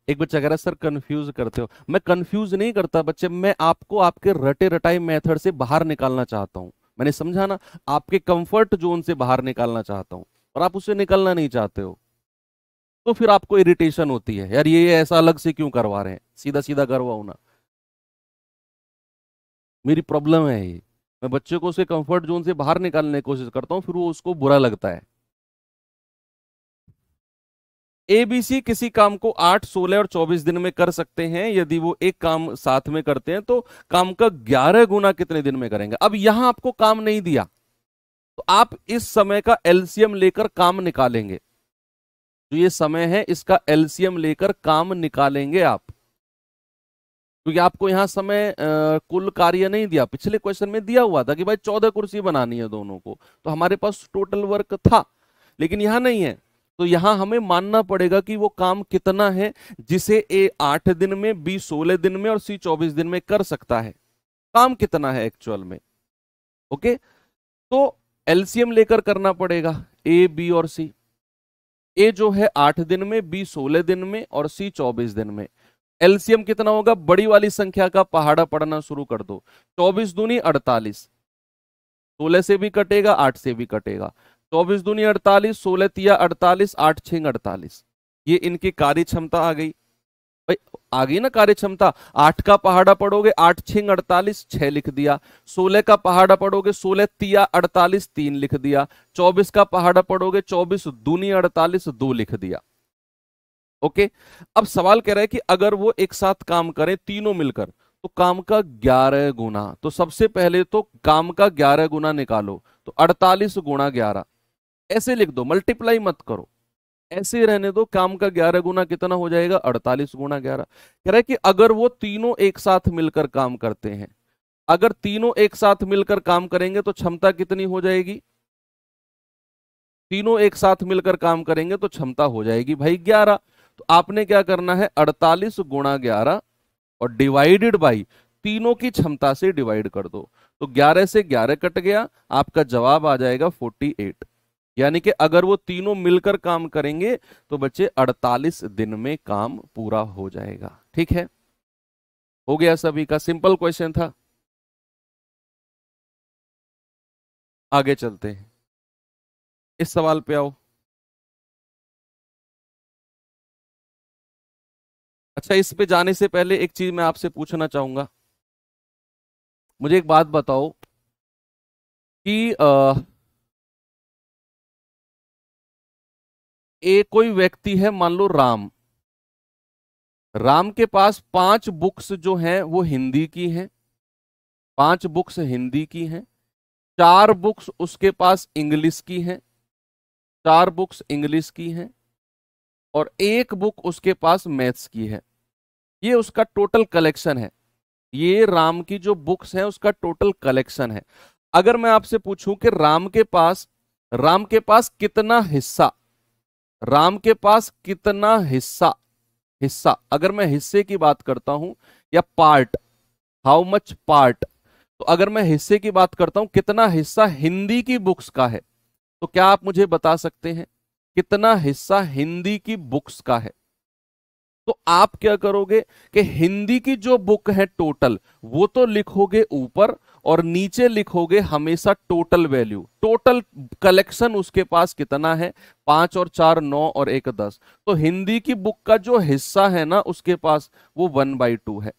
एक बच्चा कह रहा है सर कंफ्यूज करते हो। मैं कंफ्यूज नहीं करता बच्चे, मैं आपको आपके रटे रटाई मेथड से बाहर निकालना चाहता हूं। मैंने समझा ना, आपके कंफर्ट जोन से बाहर निकालना चाहता हूं, और आप उससे निकलना नहीं चाहते हो। तो फिर आपको इरिटेशन होती है, यार ये ऐसा अलग से क्यों करवा रहे हैं, सीधा सीधा करवाओ ना। मेरी प्रॉब्लम है ये, मैं बच्चे को उसके कंफर्ट जोन से बाहर निकालने की कोशिश करता हूँ, फिर वो उसको बुरा लगता है। एबीसी किसी काम को 8, 16 और 24 दिन में कर सकते हैं। यदि वो एक काम साथ में करते हैं तो काम का 11 गुना कितने दिन में करेंगे। अब यहां आपको काम नहीं दिया, तो आप इस समय का एलसीएम लेकर काम निकालेंगे। जो ये समय है, इसका एलसीएम लेकर काम निकालेंगे आप, क्योंकि आपको यहां समय कुल कार्य नहीं दिया। पिछले क्वेश्चन में दिया हुआ था कि भाई 14 कुर्सी बनानी है दोनों को, तो हमारे पास टोटल वर्क था, लेकिन यहां नहीं है। तो यहां हमें मानना पड़ेगा कि वो काम कितना है, जिसे ए 8 दिन में, बी 16 दिन में और सी 24 दिन में कर सकता है। काम कितना है एक्चुअल में। ओके, तो एलसीएम लेकर करना पड़ेगा ए, बी और सी। ए जो है 8 दिन में, बी 16 दिन में और सी 24 दिन में। एलसीएम कितना होगा, बड़ी वाली संख्या का पहाड़ा पढ़ना शुरू कर दो। 24 दूनी 48, 16 से भी कटेगा, 8 से भी कटेगा। 24 दूनी 48, 16 तिया 48, 8 छिंग 48। ये इनकी कार्य क्षमता आ गई भाई, आ गई ना कार्य क्षमता। 8 का पहाड़ा पढ़ोगे, 8 छिंग 48, 6 लिख दिया। 16 का पहाड़ा पढ़ोगे, 16 तिया 48, 3 लिख दिया। 24 का पहाड़ा पढ़ोगे, 24 दूनी 48, 2 लिख दिया। ओके, अब सवाल कह रहा है कि अगर वो एक साथ काम करें तीनों मिलकर, तो काम का 11 गुना। तो सबसे पहले तो काम का 11 गुना निकालो, तो 48 गुणा 11, ऐसे लिख दो, मल्टीप्लाई मत करो, ऐसे ही रहने दो। काम का 11 गुना कितना हो जाएगा, 48 गुणा 11। कह रहा है कि अगर वो तीनों एक साथ मिलकर काम करते हैं, अगर तीनों एक साथ मिलकर काम करेंगे तो क्षमता कितनी हो जाएगी, तीनों एक साथ मिलकर काम करेंगे तो क्षमता हो जाएगी भाई 11। तो आपने क्या करना है, 48 गुणा 11 और डिवाइडेड बाई तीनों की क्षमता से डिवाइड कर दो। तो 11 से 11 कट गया, आपका जवाब आ जाएगा 48। यानी कि अगर वो तीनों मिलकर काम करेंगे तो बच्चे 48 दिन में काम पूरा हो जाएगा। ठीक है, हो गया सभी का, सिंपल क्वेश्चन था। आगे चलते हैं, इस सवाल पे आओ। अच्छा, इस पे जाने से पहले एक चीज मैं आपसे पूछना चाहूंगा। मुझे एक बात बताओ, कि एक कोई व्यक्ति है, मान लो राम। राम के पास 5 बुक्स जो हैं वो हिंदी की हैं, 5 बुक्स हिंदी की हैं, 4 बुक्स उसके पास इंग्लिश की हैं, 4 बुक्स इंग्लिश की हैं, और 1 बुक उसके पास मैथ्स की है। ये उसका टोटल कलेक्शन है। ये राम की जो बुक्स हैं उसका टोटल कलेक्शन है। अगर मैं आपसे पूछूं कि राम के पास कितना हिस्सा, राम के पास कितना हिस्सा, हिस्सा अगर मैं हिस्से की बात करता हूं, या पार्ट, हाउ मच पार्ट, तो अगर मैं हिस्से की बात करता हूं, कितना हिस्सा हिंदी की बुक्स का है, तो क्या आप मुझे बता सकते हैं कितना हिस्सा हिंदी की बुक्स का है? तो आप क्या करोगे कि हिंदी की जो बुक है टोटल, वो तो लिखोगे ऊपर, और नीचे लिखोगे हमेशा टोटल वैल्यू, टोटल कलेक्शन उसके पास कितना है। 5 और 4 9 और 1 10। तो हिंदी की बुक का जो हिस्सा है ना उसके पास, वो 1/2 है।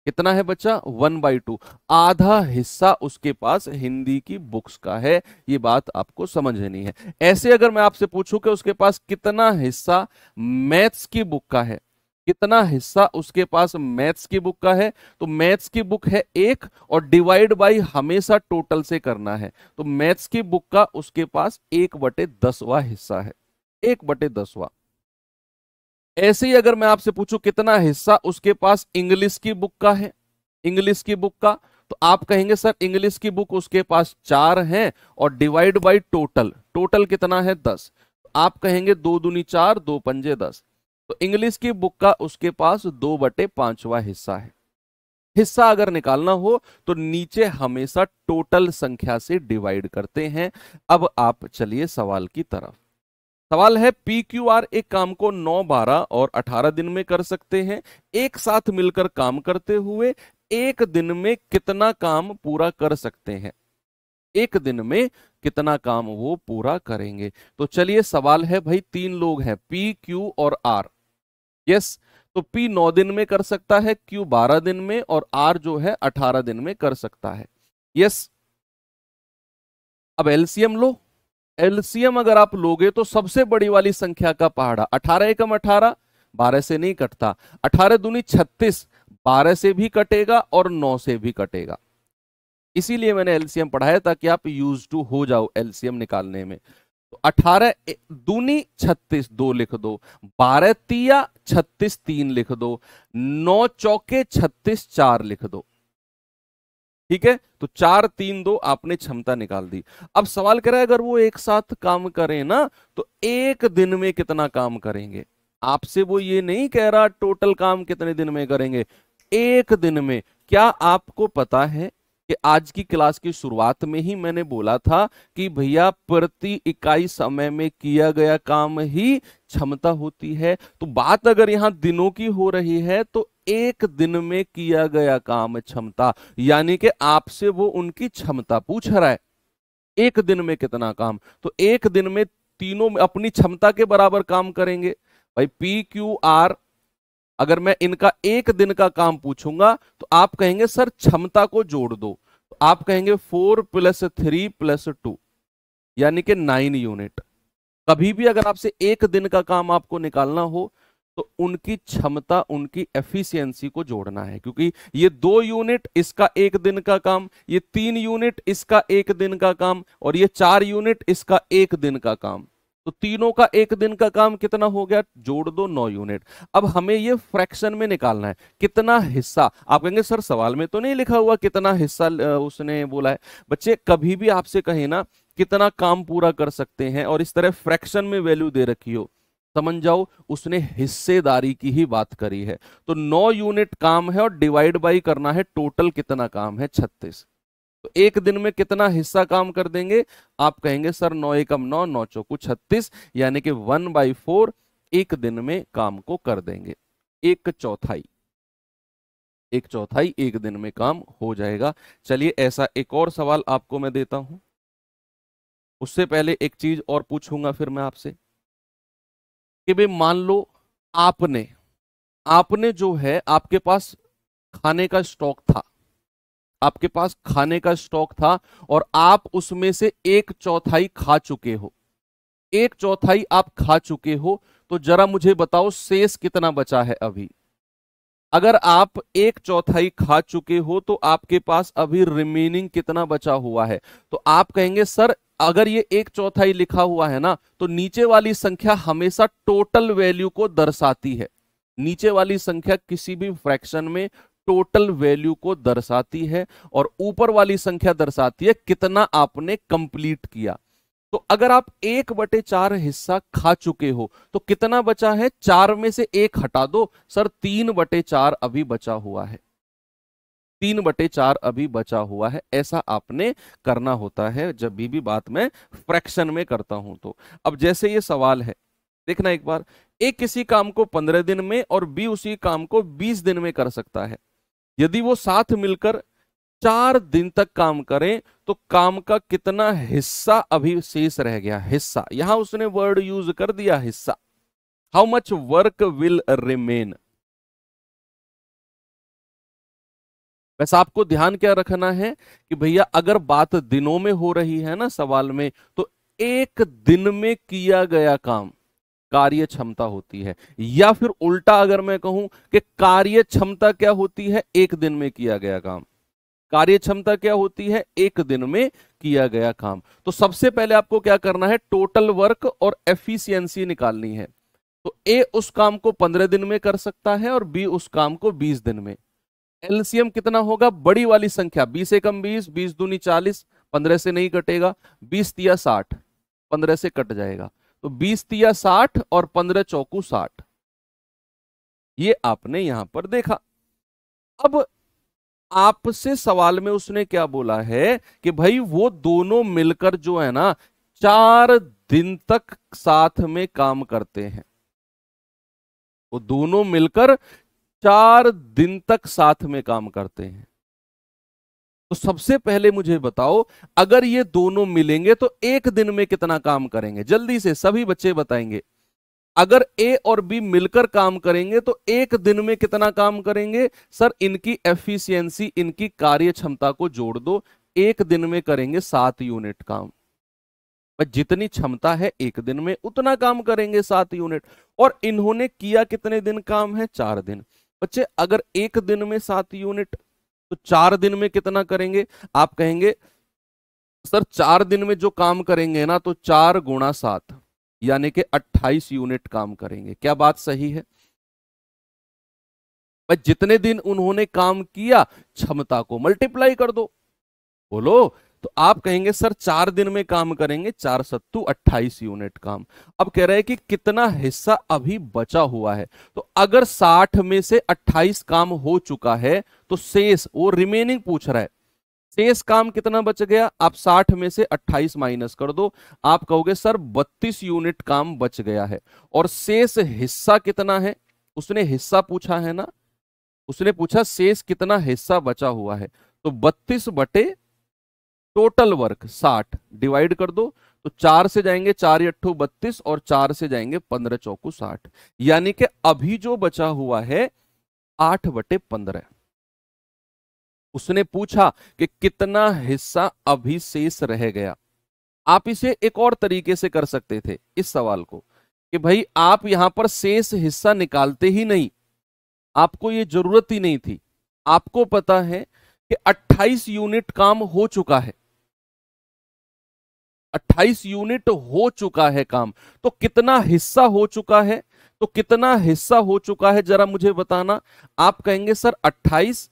कितना है बच्चा? 1/2। आधा हिस्सा उसके पास हिंदी की बुक्स का है। ये बात आपको समझनी है। ऐसे अगर मैं आपसे पूछूं कि उसके पास कितना हिस्सा मैथ्स की बुक का है, कितना हिस्सा उसके पास मैथ्स की बुक का है, तो मैथ्स की बुक है 1, और डिवाइड बाई हमेशा टोटल से करना है। तो मैथ्स की बुक का उसके पास 1/10वां हिस्सा है, 1/10वां। ऐसे ही अगर मैं आपसे पूछूं कितना हिस्सा उसके पास इंग्लिश की बुक का है, इंग्लिश की बुक का, तो आप कहेंगे सर इंग्लिश की बुक उसके पास 4 हैं, और डिवाइड बाई टोटल, टोटल कितना है 10। आप कहेंगे 2 दूनी 4, 2 पंजे 10। तो इंग्लिश की बुक का उसके पास 2/5वां हिस्सा है। हिस्सा अगर निकालना हो तो नीचे हमेशा टोटल संख्या से डिवाइड करते हैं। अब आप चलिए सवाल की तरफ। सवाल है, पी क्यू आर एक काम को 9, 12 और 18 दिन में कर सकते हैं। एक साथ मिलकर काम करते हुए एक दिन में कितना काम पूरा कर सकते हैं? एक दिन में कितना काम वो पूरा करेंगे? तो चलिए सवाल है भाई, 3 लोग हैं, पी क्यू और आर। यस। तो पी 9 दिन में कर सकता है, क्यू 12 दिन में, और आर जो है 18 दिन में कर सकता है। यस। अब एलसीएम लो। एलसीएम अगर आप लोगे तो सबसे बड़ी वाली संख्या का पहाड़ा, 18 एकम 18, 12 से नहीं कटता, 18 दूनी 36, 12 से भी कटेगा और 9 से भी कटेगा। इसीलिए मैंने एलसीएम पढ़ाया ताकि आप यूज टू हो जाओ एलसीएम निकालने में। तो 18 दूनी 36 2 लिख दो, 12 तिया 36 3 लिख दो, 9 चौके 36 4 लिख दो। ठीक है, तो 4 3 2 आपने क्षमता निकाल दी। अब सवाल कर रहा है अगर वो एक साथ काम करें ना तो एक दिन में कितना काम करेंगे। आपसे वो ये नहीं कह रहा टोटल काम कितने दिन में करेंगे, एक दिन में। क्या आपको पता है कि आज की क्लास की शुरुआत में ही मैंने बोला था कि भैया प्रति इकाई समय में किया गया काम ही क्षमता होती है। तो बात अगर यहां दिनों की हो रही है तो एक दिन में किया गया काम क्षमता, यानी कि आपसे वो उनकी क्षमता पूछ रहा है, एक दिन में कितना काम। तो एक दिन में तीनों अपनी क्षमता के बराबर काम करेंगे। भाई पी क्यू आर, अगर मैं इनका एक दिन का काम पूछूंगा तो आप कहेंगे सर क्षमता को जोड़ दो, तो आप कहेंगे 4 + 3 + 2, यानी कि 9 यूनिट। कभी भी अगर आपसे एक दिन का काम आपको निकालना हो तो उनकी क्षमता, उनकी एफिशिएंसी को जोड़ना है, क्योंकि ये 2 यूनिट इसका एक दिन का काम, ये 3 यूनिट इसका एक दिन का काम, और ये 4 यूनिट इसका एक दिन का काम। तो तीनों का एक दिन का काम कितना हो गया, जोड़ दो 9 यूनिट। अब हमें ये फ्रैक्शन में निकालना है कितना हिस्सा। आप कहेंगे सर सवाल में तो नहीं लिखा हुआ कितना हिस्सा उसने बोला है। बच्चे कभी भी आपसे कहे ना कितना काम पूरा कर सकते हैं और इस तरह फ्रैक्शन में वैल्यू दे रखी हो, समझ जाओ उसने हिस्सेदारी की ही बात करी है। तो 9 यूनिट काम है और डिवाइड बाई करना है टोटल कितना काम है, 36। तो एक दिन में कितना हिस्सा काम कर देंगे? आप कहेंगे सर 9 एकम 9, 9 चौकू 36, यानी कि 1/4 एक दिन में काम को कर देंगे। एक चौथाई, एक चौथाई एक दिन में काम हो जाएगा। चलिए ऐसा एक और सवाल आपको मैं देता हूं। उससे पहले एक चीज और पूछूंगा फिर मैं आपसे कि भाई मान लो आपने आपने जो है आपके पास खाने का स्टॉक था, आपके पास खाने का स्टॉक था और आप उसमें से 1/4 खा चुके हो, 1/4 आप खा चुके हो, तो जरा मुझे बताओ शेष कितना बचा है अभी। अगर आप 1/4 खा चुके हो तो आपके पास अभी रिमेनिंग कितना बचा हुआ है। तो आप कहेंगे सर अगर ये 1/4 लिखा हुआ है ना, तो नीचे वाली संख्या हमेशा टोटल वैल्यू को दर्शाती है। नीचे वाली संख्या किसी भी फ्रैक्शन में टोटल वैल्यू को दर्शाती है और ऊपर वाली संख्या दर्शाती है कितना आपने कंप्लीट किया। तो अगर आप 1/4 हिस्सा खा चुके हो तो कितना बचा है, 4 में से 1 हटा दो, सर 3/4 अभी बचा हुआ है, 3/4 अभी बचा हुआ है। ऐसा आपने करना होता है जब भी बात मैं फ्रैक्शन में करता हूं। तो अब जैसे ये सवाल है, देखना एक बार, ए किसी काम को 15 दिन में और बी उसी काम को 20 दिन में कर सकता है। यदि वो साथ मिलकर 4 दिन तक काम करें तो काम का कितना हिस्सा अभी शेष रह गया। हिस्सा, यहां उसने वर्ड यूज कर दिया हिस्सा। How much work will remain. वैसे आपको ध्यान क्या रखना है कि भैया अगर बात दिनों में हो रही है ना सवाल में, तो एक दिन में किया गया काम कार्य क्षमता होती है, या फिर उल्टा अगर मैं कहूं कि कार्य क्षमता क्या होती है, एक दिन में किया गया काम। कार्य क्षमता क्या होती है, एक दिन में किया गया काम। तो सबसे पहले आपको क्या करना है, टोटल वर्क और एफिशिएंसी निकालनी है। तो ए उस काम को 15 दिन में कर सकता है और बी उस काम को 20 दिन में। एलसीएम कितना होगा, बड़ी वाली संख्या 20 से कम 20, 20 दूनी 40, 15 से नहीं कटेगा, 20 तिया 60, 15 से कट जाएगा, तो 20 तिया 60 और 15 चौकू 60। ये आपने यहां पर देखा। अब आपसे सवाल में उसने क्या बोला है कि भाई वो दोनों मिलकर जो है ना 4 दिन तक साथ में काम करते हैं। वो दोनों मिलकर 4 दिन तक साथ में काम करते हैं। तो सबसे पहले मुझे बताओ, अगर ये दोनों मिलेंगे तो एक दिन में कितना काम करेंगे, जल्दी से सभी बच्चे बताएंगे। अगर ए और बी मिलकर काम करेंगे तो एक दिन में कितना काम करेंगे, सर इनकी एफिशिएंसी, इनकी कार्य क्षमता को जोड़ दो, एक दिन में करेंगे 7 यूनिट काम। जितनी क्षमता है एक दिन में उतना काम करेंगे 7 यूनिट। और इन्होंने किया कितने दिन काम है, 4 दिन। बच्चे अगर एक दिन में 7 यूनिट तो 4 दिन में कितना करेंगे। आप कहेंगे सर 4 दिन में जो काम करेंगे ना, तो 4 गुणा 7 यानी कि 28 यूनिट काम करेंगे। क्या बात सही है। भाई जितने दिन उन्होंने काम किया क्षमता को मल्टीप्लाई कर दो, बोलो। तो आप कहेंगे सर 4 दिन में काम करेंगे, 4 सत्तू 28 यूनिट काम। अब कह रहे हैं कि कितना हिस्सा अभी बचा हुआ है। तो अगर 60 में से 28 काम हो चुका है तो शेष, वो रिमेनिंग पूछ रहा है, शेष काम कितना बच गया। आप 60 में से 28 माइनस कर दो, आप कहोगे सर 32 यूनिट काम बच गया है। और शेष हिस्सा कितना है, उसने हिस्सा पूछा है ना, उसने पूछा शेष कितना हिस्सा बचा हुआ है। तो 32 बटे टोटल वर्क 60 डिवाइड कर दो, तो 4 से जाएंगे 4 अट्ठू 32 और 4 से जाएंगे 15 चौकू 60, यानी कि अभी जो बचा हुआ है 8/15। उसने पूछा कि कितना हिस्सा अभी शेष रह गया। आप इसे एक और तरीके से कर सकते थे इस सवाल को, कि भाई आप यहां पर शेष हिस्सा निकालते ही नहीं, आपको ये जरूरत ही नहीं थी। आपको पता है कि 28 यूनिट काम हो चुका है, 28 यूनिट हो चुका है काम। तो कितना हिस्सा हो चुका है, तो कितना हिस्सा हो चुका है जरा मुझे बताना। आप कहेंगे सर 28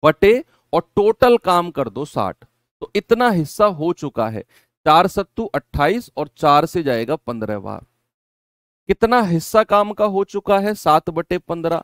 बटे और टोटल काम कर दो 60, तो इतना हिस्सा हो चुका है। 4 सत्तू 28 और 4 से जाएगा 15 बार। कितना हिस्सा काम का हो चुका है, 7/15।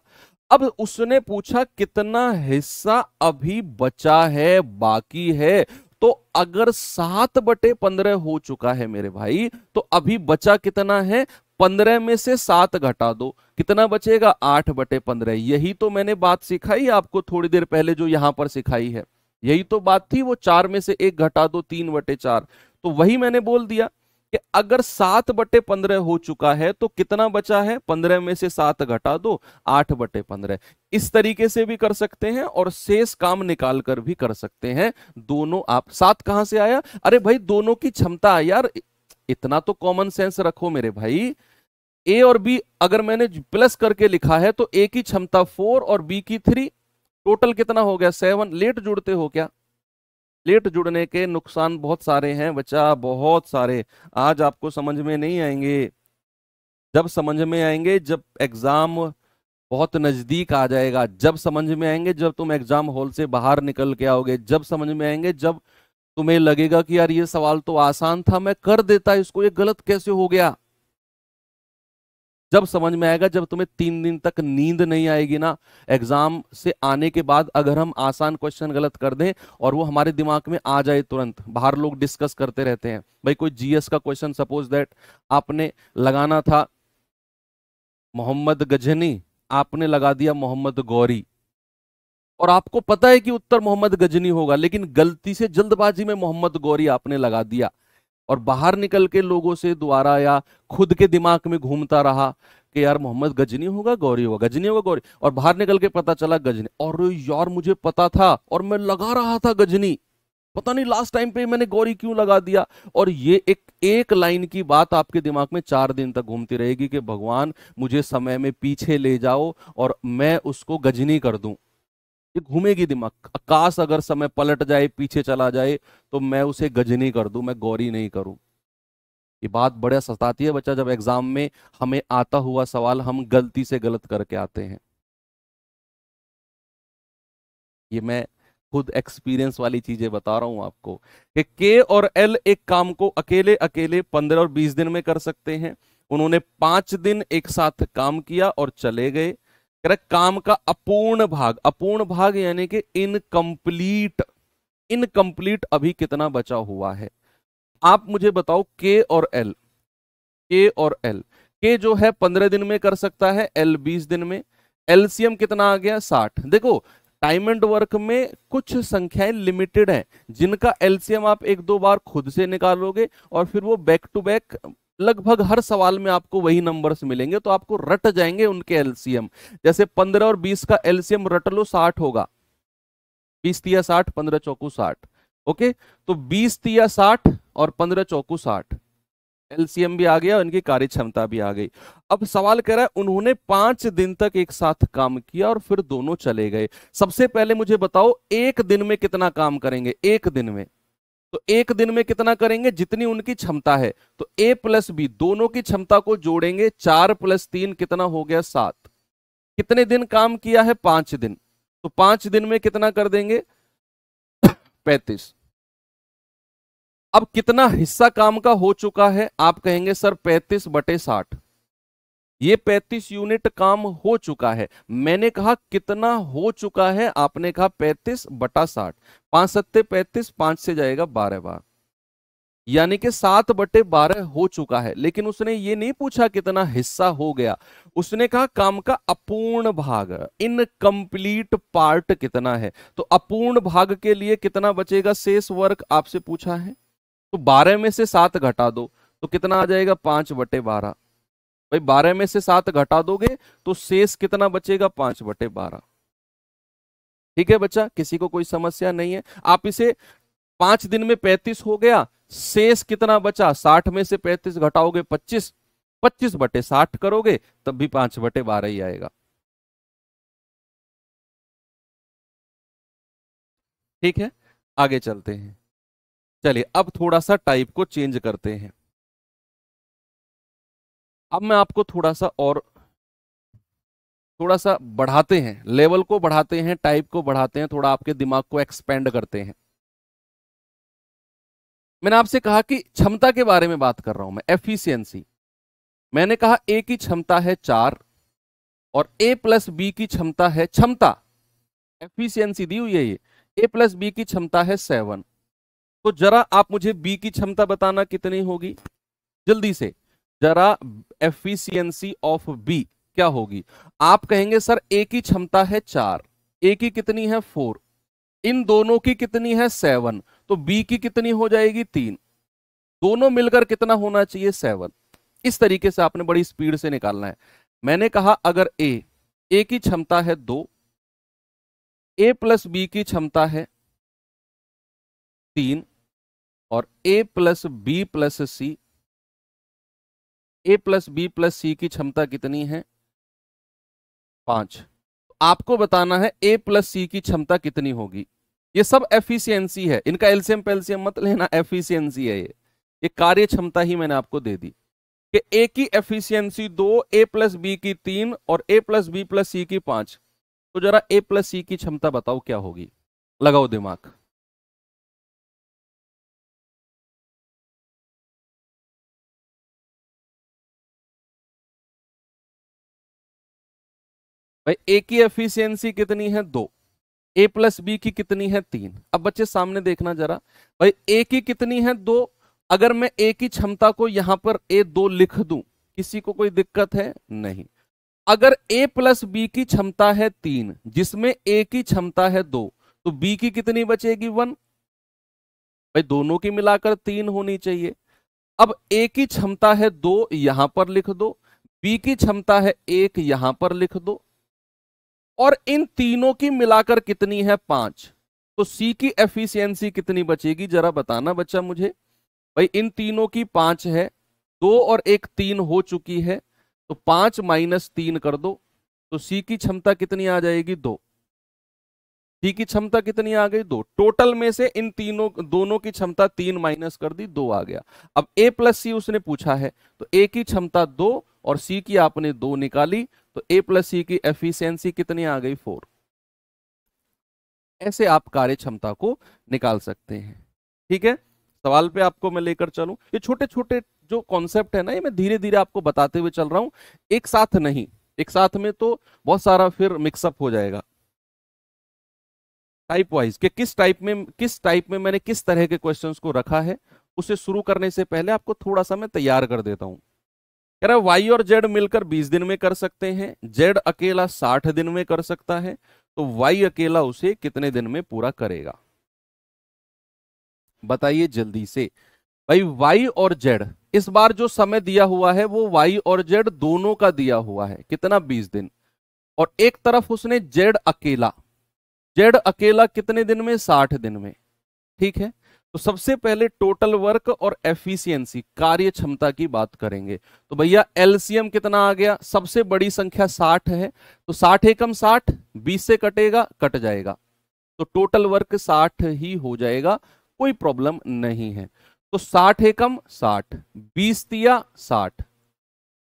अब उसने पूछा कितना हिस्सा अभी बचा है, बाकी है। तो अगर 7/15 हो चुका है मेरे भाई, तो अभी बचा कितना है, 15 में से 7 घटा दो, कितना बचेगा, 8/15। यही तो मैंने बात सिखाई आपको थोड़ी देर पहले, जो यहां पर सिखाई है, यही तो बात थी। वो 4 में से 1 घटा दो, 3/4। तो वही मैंने बोल दिया कि कि अगर 7/15 हो चुका है तो कितना बचा है, 15 में से 7 घटा दो, 8/15। इस तरीके से भी कर सकते हैं और शेष काम निकाल कर भी कर सकते हैं। दोनों आप 7 कहां से आया, अरे भाई दोनों की क्षमता यार, इतना तो कॉमन सेंस रखो मेरे भाई। ए और बी अगर मैंने प्लस करके लिखा है तो ए की क्षमता 4 और बी की 3, टोटल कितना हो गया 7। लेट जुड़ते हो क्या, लेट जुड़ने के नुकसान बहुत सारे हैं बच्चा, बहुत सारे। आज आपको समझ में नहीं आएंगे, जब समझ में आएंगे जब एग्जाम बहुत नजदीक आ जाएगा, जब समझ में आएंगे जब तुम एग्जाम हॉल से बाहर निकल के आओगे, जब समझ में आएंगे जब तुम्हें लगेगा कि यार ये सवाल तो आसान था, मैं कर देता इसको, ये गलत कैसे हो गया। जब समझ में आएगा जब तुम्हें 3 दिन तक नींद नहीं आएगी ना एग्जाम से आने के बाद, अगर हम आसान क्वेश्चन गलत कर दें और वो हमारे दिमाग में आ जाए तुरंत। बाहर लोग डिस्कस करते रहते हैं भाई, कोई जीएस का क्वेश्चन सपोज दैट आपने लगाना था मोहम्मद गजनी, आपने लगा दिया मोहम्मद गौरी, और आपको पता है कि उत्तर मोहम्मद गजनी होगा, लेकिन गलती से जल्दबाजी में मोहम्मद गौरी आपने लगा दिया, और बाहर निकल के लोगों से दोबारा या खुद के दिमाग में घूमता रहा कि यार मोहम्मद गजनी होगा गौरी होगा, गजनी होगा गौरी, और बाहर निकल के पता चला गजनी, और यार मुझे पता था और मैं लगा रहा था गजनी, पता नहीं लास्ट टाइम पे मैंने गौरी क्यों लगा दिया। और ये एक लाइन की बात आपके दिमाग में 4 दिन तक घूमती रहेगी कि भगवान मुझे समय में पीछे ले जाओ और मैं उसको गजनी कर दूं। ये घूमेगी दिमाग, काश अगर समय पलट जाए पीछे चला जाए तो मैं उसे गजनी कर दूं, मैं गौरी नहीं करूं। ये बात बड़ा सताती है बच्चा, जब एग्जाम में हमें आता हुआ सवाल हम गलती से गलत करके आते हैं। ये मैं खुद एक्सपीरियंस वाली चीजें बता रहा हूं आपको कि के और एल एक काम को अकेले अकेले 15 और 20 दिन में कर सकते हैं। उन्होंने 5 दिन एक साथ काम किया और चले गए। करेक्ट, काम का अपूर्ण भाग, अपूर्ण भाग यानी कि इनकम्प्लीट, इनकम्प्लीट अभी कितना बचा हुआ है। आप मुझे बताओ के और एल, के और एल, के जो है 15 दिन में कर सकता है, एल 20 दिन में। एलसीएम कितना आ गया 60। देखो टाइम एंड वर्क में कुछ संख्याएं लिमिटेड हैं जिनका एलसीएम आप एक दो बार खुद से निकालोगे और फिर वो बैक टू बैक लगभग हर सवाल में आपको वही नंबर्स मिलेंगे, तो आपको रट जाएंगे उनके एलसीएम। जैसे 15 और 20 का एलसीएम रट लो 60 होगा, 20 तिया 60, 15 चौकू 60। ओके, तो 20 तिया 60 और 15 चौकू 60, एलसीएम भी आ गया, उनकी कार्य क्षमता भी आ गई। अब सवाल कह रहा है उन्होंने 5 दिन तक एक साथ काम किया और फिर दोनों चले गए। सबसे पहले मुझे बताओ एक दिन में कितना काम करेंगे, एक दिन में, तो एक दिन में कितना करेंगे जितनी उनकी क्षमता है। तो ए प्लस बी दोनों की क्षमता को जोड़ेंगे, 4 + 3 कितना हो गया 7। कितने दिन काम किया है 5 दिन, तो 5 दिन में कितना कर देंगे 35। अब कितना हिस्सा काम का हो चुका है, आप कहेंगे सर 35/60, ये 35 यूनिट काम हो चुका है। मैंने कहा कितना हो चुका है, आपने कहा 35/60, 5 सत्ते 35, 5 से जाएगा 12 बार, यानी कि 7/12 हो चुका है। लेकिन उसने ये नहीं पूछा कितना हिस्सा हो गया, उसने कहा काम का अपूर्ण भाग, इनकम्प्लीट पार्ट कितना है। तो अपूर्ण भाग के लिए कितना बचेगा शेष वर्क आपसे पूछा है, तो 12 में से 7 घटा दो तो कितना आ जाएगा 5/12। भाई 12 में से 7 घटा दोगे तो शेष कितना बचेगा 5/12। ठीक है बच्चा, किसी को कोई समस्या नहीं है। आप इसे 5 दिन में 35 हो गया, शेष कितना बचा, 60 में से 35 घटाओगे 25, 25/60 करोगे तब भी 5/12 ही आएगा। ठीक है, आगे चलते हैं। चलिए अब थोड़ा सा टाइप को चेंज करते हैं। अब मैं आपको थोड़ा सा बढ़ाते हैं, लेवल को बढ़ाते हैं, टाइप को बढ़ाते हैं, थोड़ा आपके दिमाग को एक्सपेंड करते हैं। मैंने आपसे कहा कि क्षमता के बारे में बात कर रहा हूं मैं, एफिशिएंसी। मैंने कहा ए की क्षमता है 4 और ए प्लस बी की क्षमता है, क्षमता एफिशिएंसी दी हुई है ये, ए प्लस बी की क्षमता है 7। तो जरा आप मुझे बी की क्षमता बताना कितनी होगी, जल्दी से जरा, एफिशिएंसी ऑफ बी क्या होगी। आप कहेंगे सर ए की क्षमता है 4, ए की कितनी है 4, इन दोनों की कितनी है 7, तो बी की कितनी हो जाएगी 3। दोनों मिलकर कितना होना चाहिए 7। इस तरीके से आपने बड़ी स्पीड से निकालना है। मैंने कहा अगर ए की क्षमता है 2, ए प्लस बी की क्षमता है 3, और ए प्लस बी प्लस सी, ए प्लस बी प्लस सी की क्षमता कितनी है 5। आपको बताना है ए प्लस सी की क्षमता कितनी होगी। ये सब एफिशिएंसी है, इनका एलसीएम पेलसीएम मत लेना, एफिशिएंसी है ये कार्य क्षमता ही मैंने आपको दे दी कि ए की एफिशिएंसी 2, ए प्लस बी की 3 और ए प्लस बी प्लस सी की 5। तो जरा ए प्लस सी की क्षमता बताओ क्या होगी, लगाओ दिमाग। भाई ए की एफिशिएंसी कितनी है 2, ए प्लस बी की कितनी है 3। अब बच्चे सामने देखना जरा, भाई ए की कितनी है 2। अगर मैं ए की क्षमता को यहां पर A2 लिख दूं, किसी को कोई दिक्कत है नहीं। अगर ए प्लस बी की क्षमता है 3 जिसमें ए की क्षमता है 2, तो बी की कितनी बचेगी 1। भाई दोनों की मिलाकर 3 होनी चाहिए। अब ए की क्षमता है 2 यहां पर लिख दो, बी की क्षमता है 1 यहां पर लिख दो, और इन तीनों की मिलाकर कितनी है 5। तो सी की एफिशिएंसी कितनी बचेगी जरा बताना बच्चा मुझे। भाई इन तीनों की 5 है, 2 और 1 3 हो चुकी है, तो 5 माइनस 3 कर दो, तो सी की क्षमता कितनी आ जाएगी 2। सी की क्षमता कितनी आ गई 2। टोटल में से इन तीनों दोनों की क्षमता 3 माइनस कर दी, 2 आ गया। अब ए प्लस सी उसने पूछा है, तो ए की क्षमता 2 और सी की आपने 2 निकाली, तो ए प्लस सी की एफिशिएंसी कितनी आ गई 4। ऐसे आप कार्य क्षमता को निकाल सकते हैं। ठीक है, सवाल पे आपको मैं लेकर चलूं। ये छोटे छोटे जो कॉन्सेप्ट है ना, ये मैं धीरे धीरे आपको बताते हुए चल रहा हूं, एक साथ नहीं। एक साथ में तो बहुत सारा फिर मिक्सअप हो जाएगा। टाइप वाइज कि किस टाइप में मैंने किस तरह के क्वेश्चंस को रखा है, उसे शुरू करने से पहले आपको थोड़ा सा मैं तैयार कर देता हूं। कह रहा है वाई और जेड मिलकर 20 दिन में कर सकते हैं, जेड अकेला 60 दिन में कर सकता है, तो वाई अकेला उसे कितने दिन में पूरा करेगा, बताइए जल्दी से। भाई वाई और जेड, इस बार जो समय दिया हुआ है वो वाई और जेड दोनों का दिया हुआ है, कितना 20 दिन। और एक तरफ उसने जेड अकेला कितने दिन में 60 दिन में। ठीक है, तो सबसे पहले टोटल वर्क और एफिशिएंसी कार्य क्षमता की बात करेंगे। तो भैया एलसीएम कितना आ गया, सबसे बड़ी संख्या 60 है, तो 60 एकम 60, 20 से कटेगा, कट जाएगा, तो टोटल वर्क 60 ही हो जाएगा, कोई प्रॉब्लम नहीं है। तो 60 एकम 60, 20 तिया 60।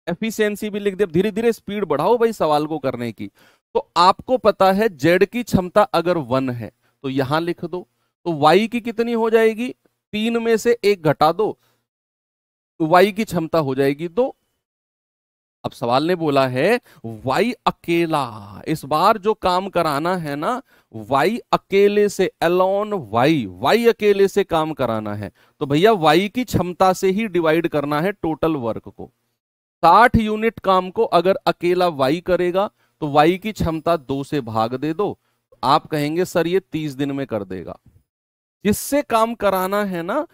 एफिशिएंसी भी लिख दिया। धीरे धीरे स्पीड बढ़ाओ भाई सवाल को करने की। तो आपको पता है जेड की क्षमता अगर 1 है तो यहां लिख दो, तो वाई की कितनी हो जाएगी, 3 में से 1 घटा दो, तो वाई की क्षमता हो जाएगी 2। अब सवाल ने बोला है वाई अकेला, इस बार जो काम कराना है ना, वाई अकेले से, अलोन वाई अकेले से काम कराना है, तो भैया वाई की क्षमता से ही डिवाइड करना है टोटल वर्क को। 60 यूनिट काम को अगर अकेला वाई करेगा तो वाई की क्षमता 2 से भाग दे दो, आप कहेंगे सर ये 30 दिन में कर देगा। जिससे काम कराना है ना,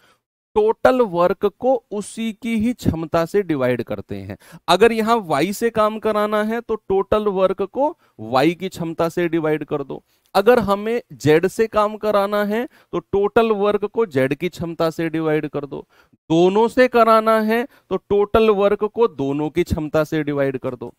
टोटल वर्क को उसी की ही क्षमता से डिवाइड करते हैं। अगर यहां y से काम कराना है तो टोटल वर्क को y की क्षमता से डिवाइड कर दो। अगर हमें z से काम कराना है तो टोटल वर्क को z की क्षमता से डिवाइड कर दो। दोनों से कराना है तो टोटल वर्क को दोनों की क्षमता से डिवाइड कर दो।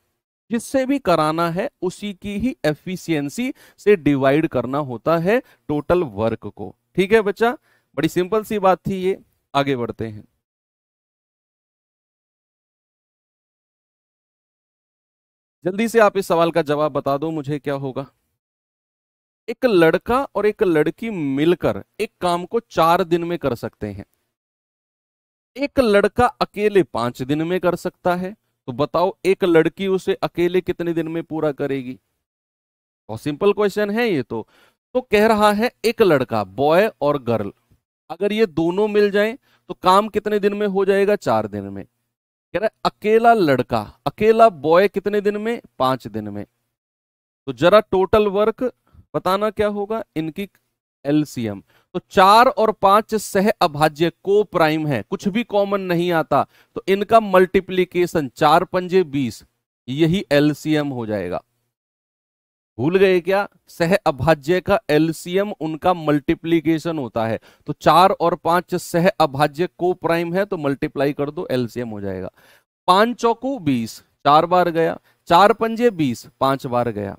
जिससे भी कराना है उसी की ही एफिशिएंसी से डिवाइड करना होता है टोटल वर्क को। ठीक है बच्चा, बड़ी सिंपल सी बात थी ये। आगे बढ़ते हैं। जल्दी से आप इस सवाल का जवाब बता दो मुझे, क्या होगा। एक लड़का और एक लड़की मिलकर एक काम को 4 दिन में कर सकते हैं। एक लड़का अकेले 5 दिन में कर सकता है, तो बताओ एक लड़की उसे अकेले कितने दिन में पूरा करेगी। बहुत सिंपल क्वेश्चन है ये तो कह रहा है एक लड़का बॉय और गर्ल, अगर ये दोनों मिल जाएं तो काम कितने दिन में हो जाएगा, 4 दिन में। कह रहा है अकेला लड़का अकेला बॉय कितने दिन में, 5 दिन में। तो जरा टोटल वर्क बताना क्या होगा, इनकी एलसीएम। तो 4 और 5 सह अभाज्य को प्राइम है, कुछ भी कॉमन नहीं आता, तो इनका मल्टीप्लीकेशन 4 पंजे 20, यही एलसीएम हो जाएगा। भूल गए क्या? सह अभाज्य का एलसीएम उनका मल्टीप्लीकेशन होता है। तो 4 और 5 सह अभाज्य को प्राइम है, तो मल्टीप्लाई कर दो, एलसीएम हो जाएगा। 5 चौको 20, 4 बार गया, 4 पंजे 20, 5 बार गया।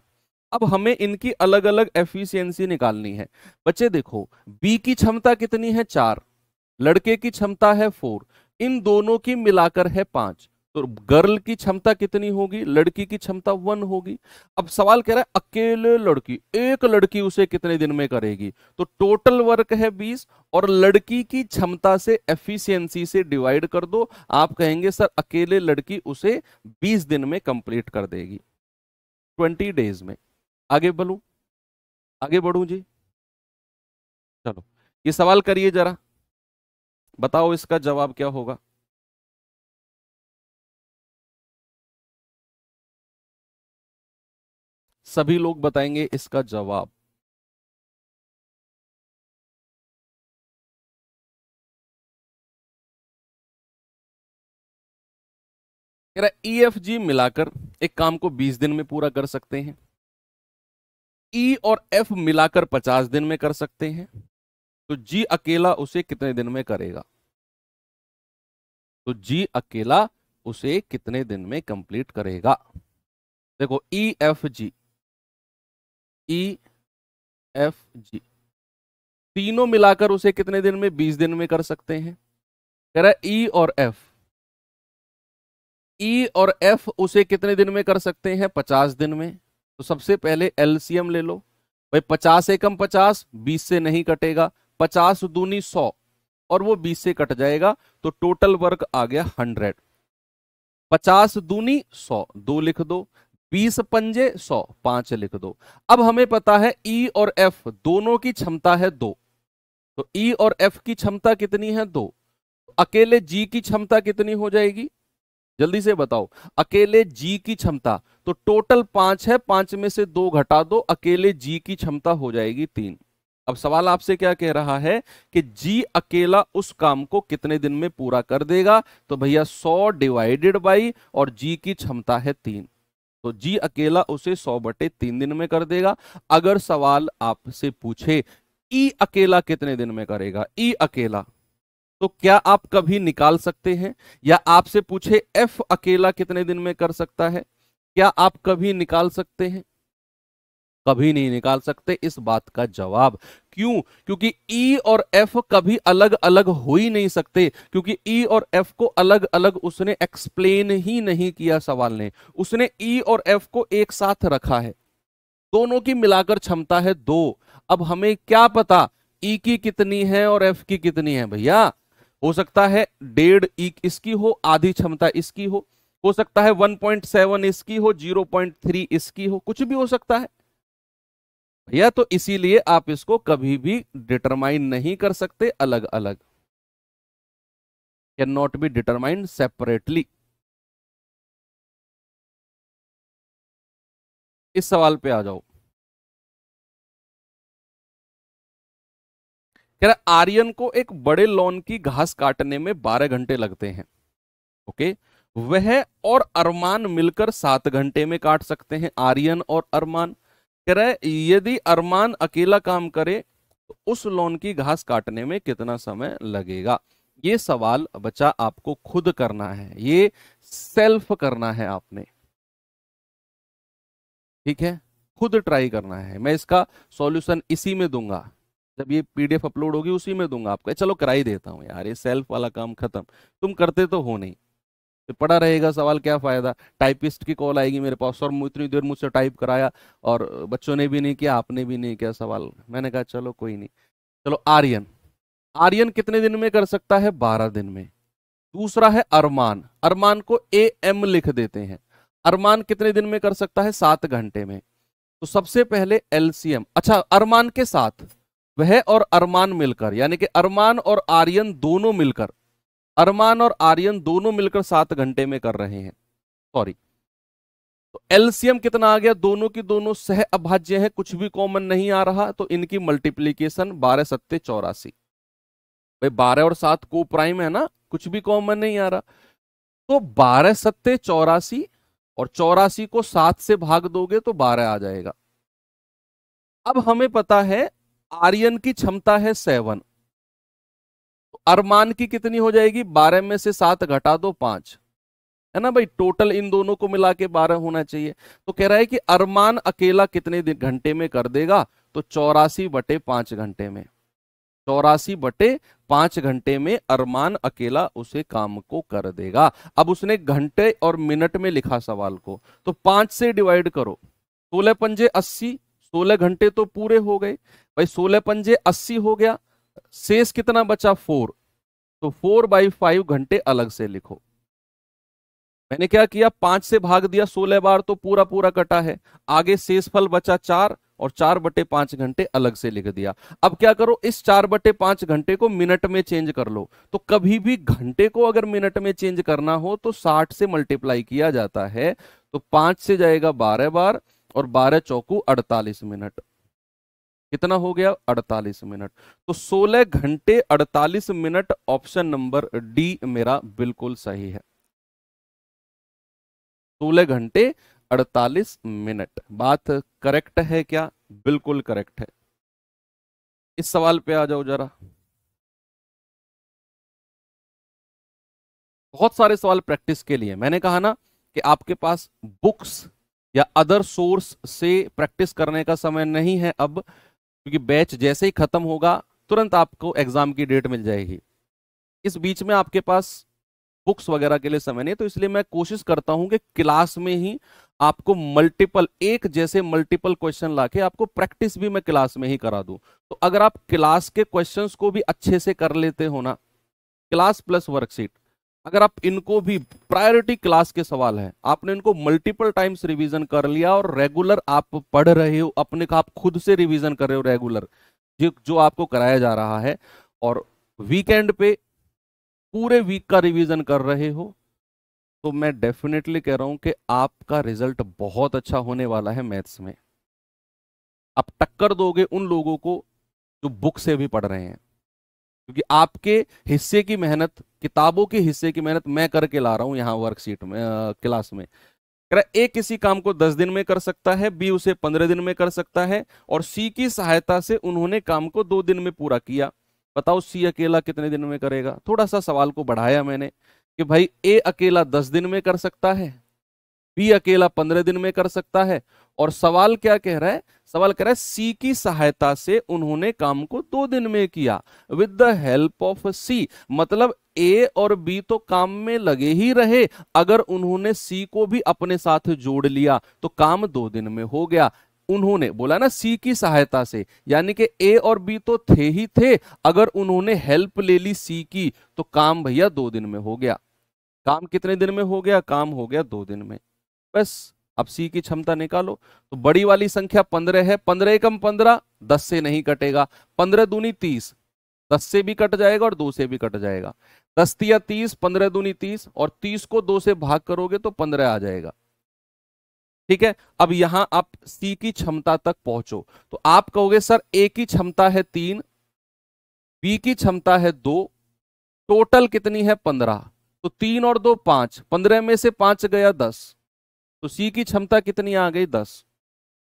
अब हमें इनकी अलग अलग एफिशिएंसी निकालनी है। बच्चे देखो, बी की क्षमता कितनी है? 4, लड़के की क्षमता है 4, इन दोनों की मिलाकर है 5। तो गर्ल की क्षमता कितनी होगी? लड़की की क्षमता 1 होगी। अब सवाल कह रहा है अकेले लड़की, एक लड़की उसे कितने दिन में करेगी? तो टोटल वर्क है 20 और लड़की की क्षमता से एफिशिएंसी से डिवाइड कर दो। आप कहेंगे सर अकेले लड़की उसे 20 दिन में कंप्लीट कर देगी, 20 डेज में। आगे बढ़ूं? आगे बढ़ूं जी? चलो ये सवाल करिए जरा, बताओ इसका जवाब क्या होगा। सभी लोग बताएंगे इसका जवाब। कह रहा ई एफ जी मिलाकर एक काम को 20 दिन में पूरा कर सकते हैं, ई और एफ मिलाकर 50 दिन में कर सकते हैं, तो जी अकेला उसे कितने दिन में करेगा? तो जी अकेला उसे कितने दिन में कंप्लीट करेगा? देखो E F G, E F G तीनों मिलाकर उसे कितने दिन में? 20 दिन में कर सकते हैं। कह रहा है ई और एफ, ई और एफ उसे कितने दिन में कर सकते हैं? 50 दिन में। तो सबसे पहले एलसीएम ले लो भाई, 50 एकम 50, 20 से नहीं कटेगा, 50 दूनी 100 और वो 20 से कट जाएगा, तो टोटल वर्क आ गया 100। 50 दूनी 100, 2 लिख दो, 20 पंजे 100, 5 लिख दो। अब हमें पता है ई और एफ दोनों की क्षमता है 2, तो ई और एफ की क्षमता कितनी है? 2। अकेले जी की क्षमता कितनी हो जाएगी? जल्दी से बताओ, अकेले जी की क्षमता, तो टोटल 5 है, 5 में से 2 घटा दो, अकेले जी की क्षमता हो जाएगी 3। अब सवाल आपसे क्या कह रहा है कि जी अकेला उस काम को कितने दिन में पूरा कर देगा? तो भैया 100 डिवाइडेड बाई, और जी की क्षमता है 3, तो जी अकेला उसे 100/3 दिन में कर देगा। अगर सवाल आपसे पूछे ई अकेला कितने दिन में करेगा, ई अकेला, तो क्या आप कभी निकाल सकते हैं? या आपसे पूछे एफ अकेला कितने दिन में कर सकता है, क्या आप कभी निकाल सकते हैं? कभी नहीं निकाल सकते। इस बात का जवाब क्यों? क्योंकि ई और एफ कभी अलग अलग हो ही नहीं सकते, क्योंकि ई और एफ को अलग अलग उसने एक्सप्लेन ही नहीं किया सवाल ने, उसने ई और एफ को एक साथ रखा है, दोनों की मिलाकर क्षमता है 2। अब हमें क्या पता ई की कितनी है और एफ की कितनी है? भैया हो सकता है 1.5 ई इसकी हो, आधी क्षमता इसकी हो सकता है 1.7 इसकी हो, 0.3 इसकी हो, कुछ भी हो सकता है भैया। तो इसीलिए आप इसको कभी भी डिटरमाइन नहीं कर सकते अलग अलग, can not be determined separately. इस सवाल पे आ जाओ। कह रहा आर्यन को एक बड़े लॉन की घास काटने में 12 घंटे लगते हैं, ओके, वह और अरमान मिलकर 7 घंटे में काट सकते हैं। आर्यन और अरमान, कह रहा है यदि अरमान अकेला काम करे तो उस लॉन की घास काटने में कितना समय लगेगा? ये सवाल बच्चा आपको खुद करना है, ये सेल्फ करना है आपने, ठीक है, खुद ट्राई करना है। मैं इसका सॉल्यूशन इसी में दूंगा, जब ये पीडीएफ अपलोड होगी उसी में दूंगा आपको। चलो करा ही देता हूँ यार, ये सेल्फ वाला काम खत्म, तुम करते तो हो नहीं, तो पड़ा रहेगा सवाल, क्या फायदा? टाइपिस्ट की कॉल आएगी मेरे पास, और इतनी देर मुझसे टाइप कराया और बच्चों ने भी नहीं किया, आपने भी नहीं किया सवाल। मैंने कहा चलो कोई नहीं। चलो आर्यन, आर्यन कितने दिन में कर सकता है? 12 दिन में। दूसरा है अरमान, अरमान को ए एम लिख देते हैं, अरमान कितने दिन में कर सकता है? 7 घंटे में। तो सबसे पहले एलसीएम, अच्छा अरमान के साथ वह और अरमान मिलकर, यानी कि अरमान और आर्यन दोनों मिलकर, अरमान और आर्यन दोनों मिलकर 7 घंटे में कर रहे हैं, सॉरी तो एलसीएम कितना आ गया, दोनों की दोनों सह अभाज्य है, कुछ भी कॉमन नहीं आ रहा, तो इनकी मल्टीप्लीकेशन 12 सत्ते 84। भाई 12 और 7 को प्राइम है ना, कुछ भी कॉमन नहीं आ रहा, तो 12 सत्ते 84, और 84 को 7 से भाग दोगे तो 12 आ जाएगा। अब हमें पता है आर्यन की क्षमता है 7, तो अरमान की कितनी हो जाएगी, 12 में से 7 घटा दो 5, है ना भाई, टोटल इन दोनों को मिला के 12 होना चाहिए। तो कह रहा है कि अरमान अकेला कितने घंटे में कर देगा, तो 84/5 घंटे में, 84/5 घंटे में अरमान अकेला उसे काम को कर देगा। अब उसने घंटे और मिनट में लिखा सवाल को, तो 5 से डिवाइड करो, 16 पंजे 80, 16 घंटे तो पूरे हो गए भाई, 16 पंजे 80 हो गया, शेष कितना बचा 4, तो 4/5 घंटे अलग से लिखो। मैंने क्या किया, 5 से भाग दिया 16 बार, तो पूरा पूरा कटा है, आगे शेष फल बचा 4, और 4/5 घंटे अलग से लिख दिया। अब क्या करो, इस 4/5 घंटे को मिनट में चेंज कर लो, तो कभी भी घंटे को अगर मिनट में चेंज करना हो तो 60 से मल्टीप्लाई किया जाता है, तो 5 से जाएगा 12 बार, और 12 चौकू 48 मिनट, कितना हो गया 48 मिनट। तो 16 घंटे 48 मिनट, ऑप्शन नंबर डी मेरा बिल्कुल सही है, 16 घंटे 48 मिनट। बात करेक्ट है क्या, बिल्कुल करेक्ट है। इस सवाल पे आ जाओ जरा, बहुत सारे सवाल प्रैक्टिस के लिए, मैंने कहा ना कि आपके पास बुक्स या अदर सोर्स से प्रैक्टिस करने का समय नहीं है अब, क्योंकि बैच जैसे ही खत्म होगा तुरंत आपको एग्जाम की डेट मिल जाएगी, इस बीच में आपके पास बुक्स वगैरह के लिए समय नहीं, तो इसलिए मैं कोशिश करता हूं कि क्लास में ही आपको मल्टीपल, एक जैसे मल्टीपल क्वेश्चन लाके आपको प्रैक्टिस भी मैं क्लास में ही करा दूं। तो अगर आप क्लास के क्वेश्चंस को भी अच्छे से कर लेते हो ना, क्लास प्लस वर्कशीट, अगर आप इनको भी, प्रायोरिटी क्लास के सवाल है, आपने इनको मल्टीपल टाइम्स रिवीजन कर लिया और रेगुलर आप पढ़ रहे हो, अपने आप खुद से रिवीजन कर रहे हो रेगुलर, जो आपको कराया जा रहा है, और वीकेंड पे पूरे वीक का रिवीजन कर रहे हो, तो मैं डेफिनेटली कह रहा हूं कि आपका रिजल्ट बहुत अच्छा होने वाला है मैथ्स में। आप टक्कर दोगे उन लोगों को जो बुक से भी पढ़ रहे हैं, क्योंकि आपके हिस्से की मेहनत, किताबों के हिस्से की मेहनत मैं करके ला रहा हूं यहाँ वर्कशीट में, क्लास में। ए किसी काम को 10 दिन में कर सकता है, बी उसे 15 दिन में कर सकता है, और सी की सहायता से उन्होंने काम को 2 दिन में पूरा किया। बताओ सी अकेला कितने दिन में करेगा। थोड़ा सा सवाल को बढ़ाया मैंने कि भाई ए अकेला 10 दिन में कर सकता है, बी अकेला 15 दिन में कर सकता है, और सवाल क्या कह रहा है, सवाल कह रहा है सी की सहायता से उन्होंने काम को 2 दिन में किया, विद द हेल्प ऑफ सी। मतलब ए और बी तो काम में लगे ही रहे, अगर उन्होंने सी को भी अपने साथ जोड़ लिया तो काम 2 दिन में हो गया। उन्होंने बोला ना सी की सहायता से, यानी कि ए और बी तो थे ही थे, अगर उन्होंने हेल्प ले ली सी की तो काम भैया 2 दिन में हो गया। काम कितने दिन में हो गया, काम हो गया 2 दिन में। बस अब सी की क्षमता निकालो, तो बड़ी वाली संख्या 15 है, 15 एकम 15, 10 से नहीं कटेगा, 15 दूनी 30, 10 से भी कट जाएगा और 2 से भी कट जाएगा, 10 तिया 30, 15 दूनी 30, और 30 को 2 से भाग करोगे तो 15 आ जाएगा। ठीक है, अब यहां आप सी की क्षमता तक पहुंचो, तो आप कहोगे सर ए की क्षमता है 3, बी की क्षमता है 2, टोटल कितनी है 15, तो 3 और 2 5, 15 में से 5 गया 10, तो सी की क्षमता कितनी आ गई 10।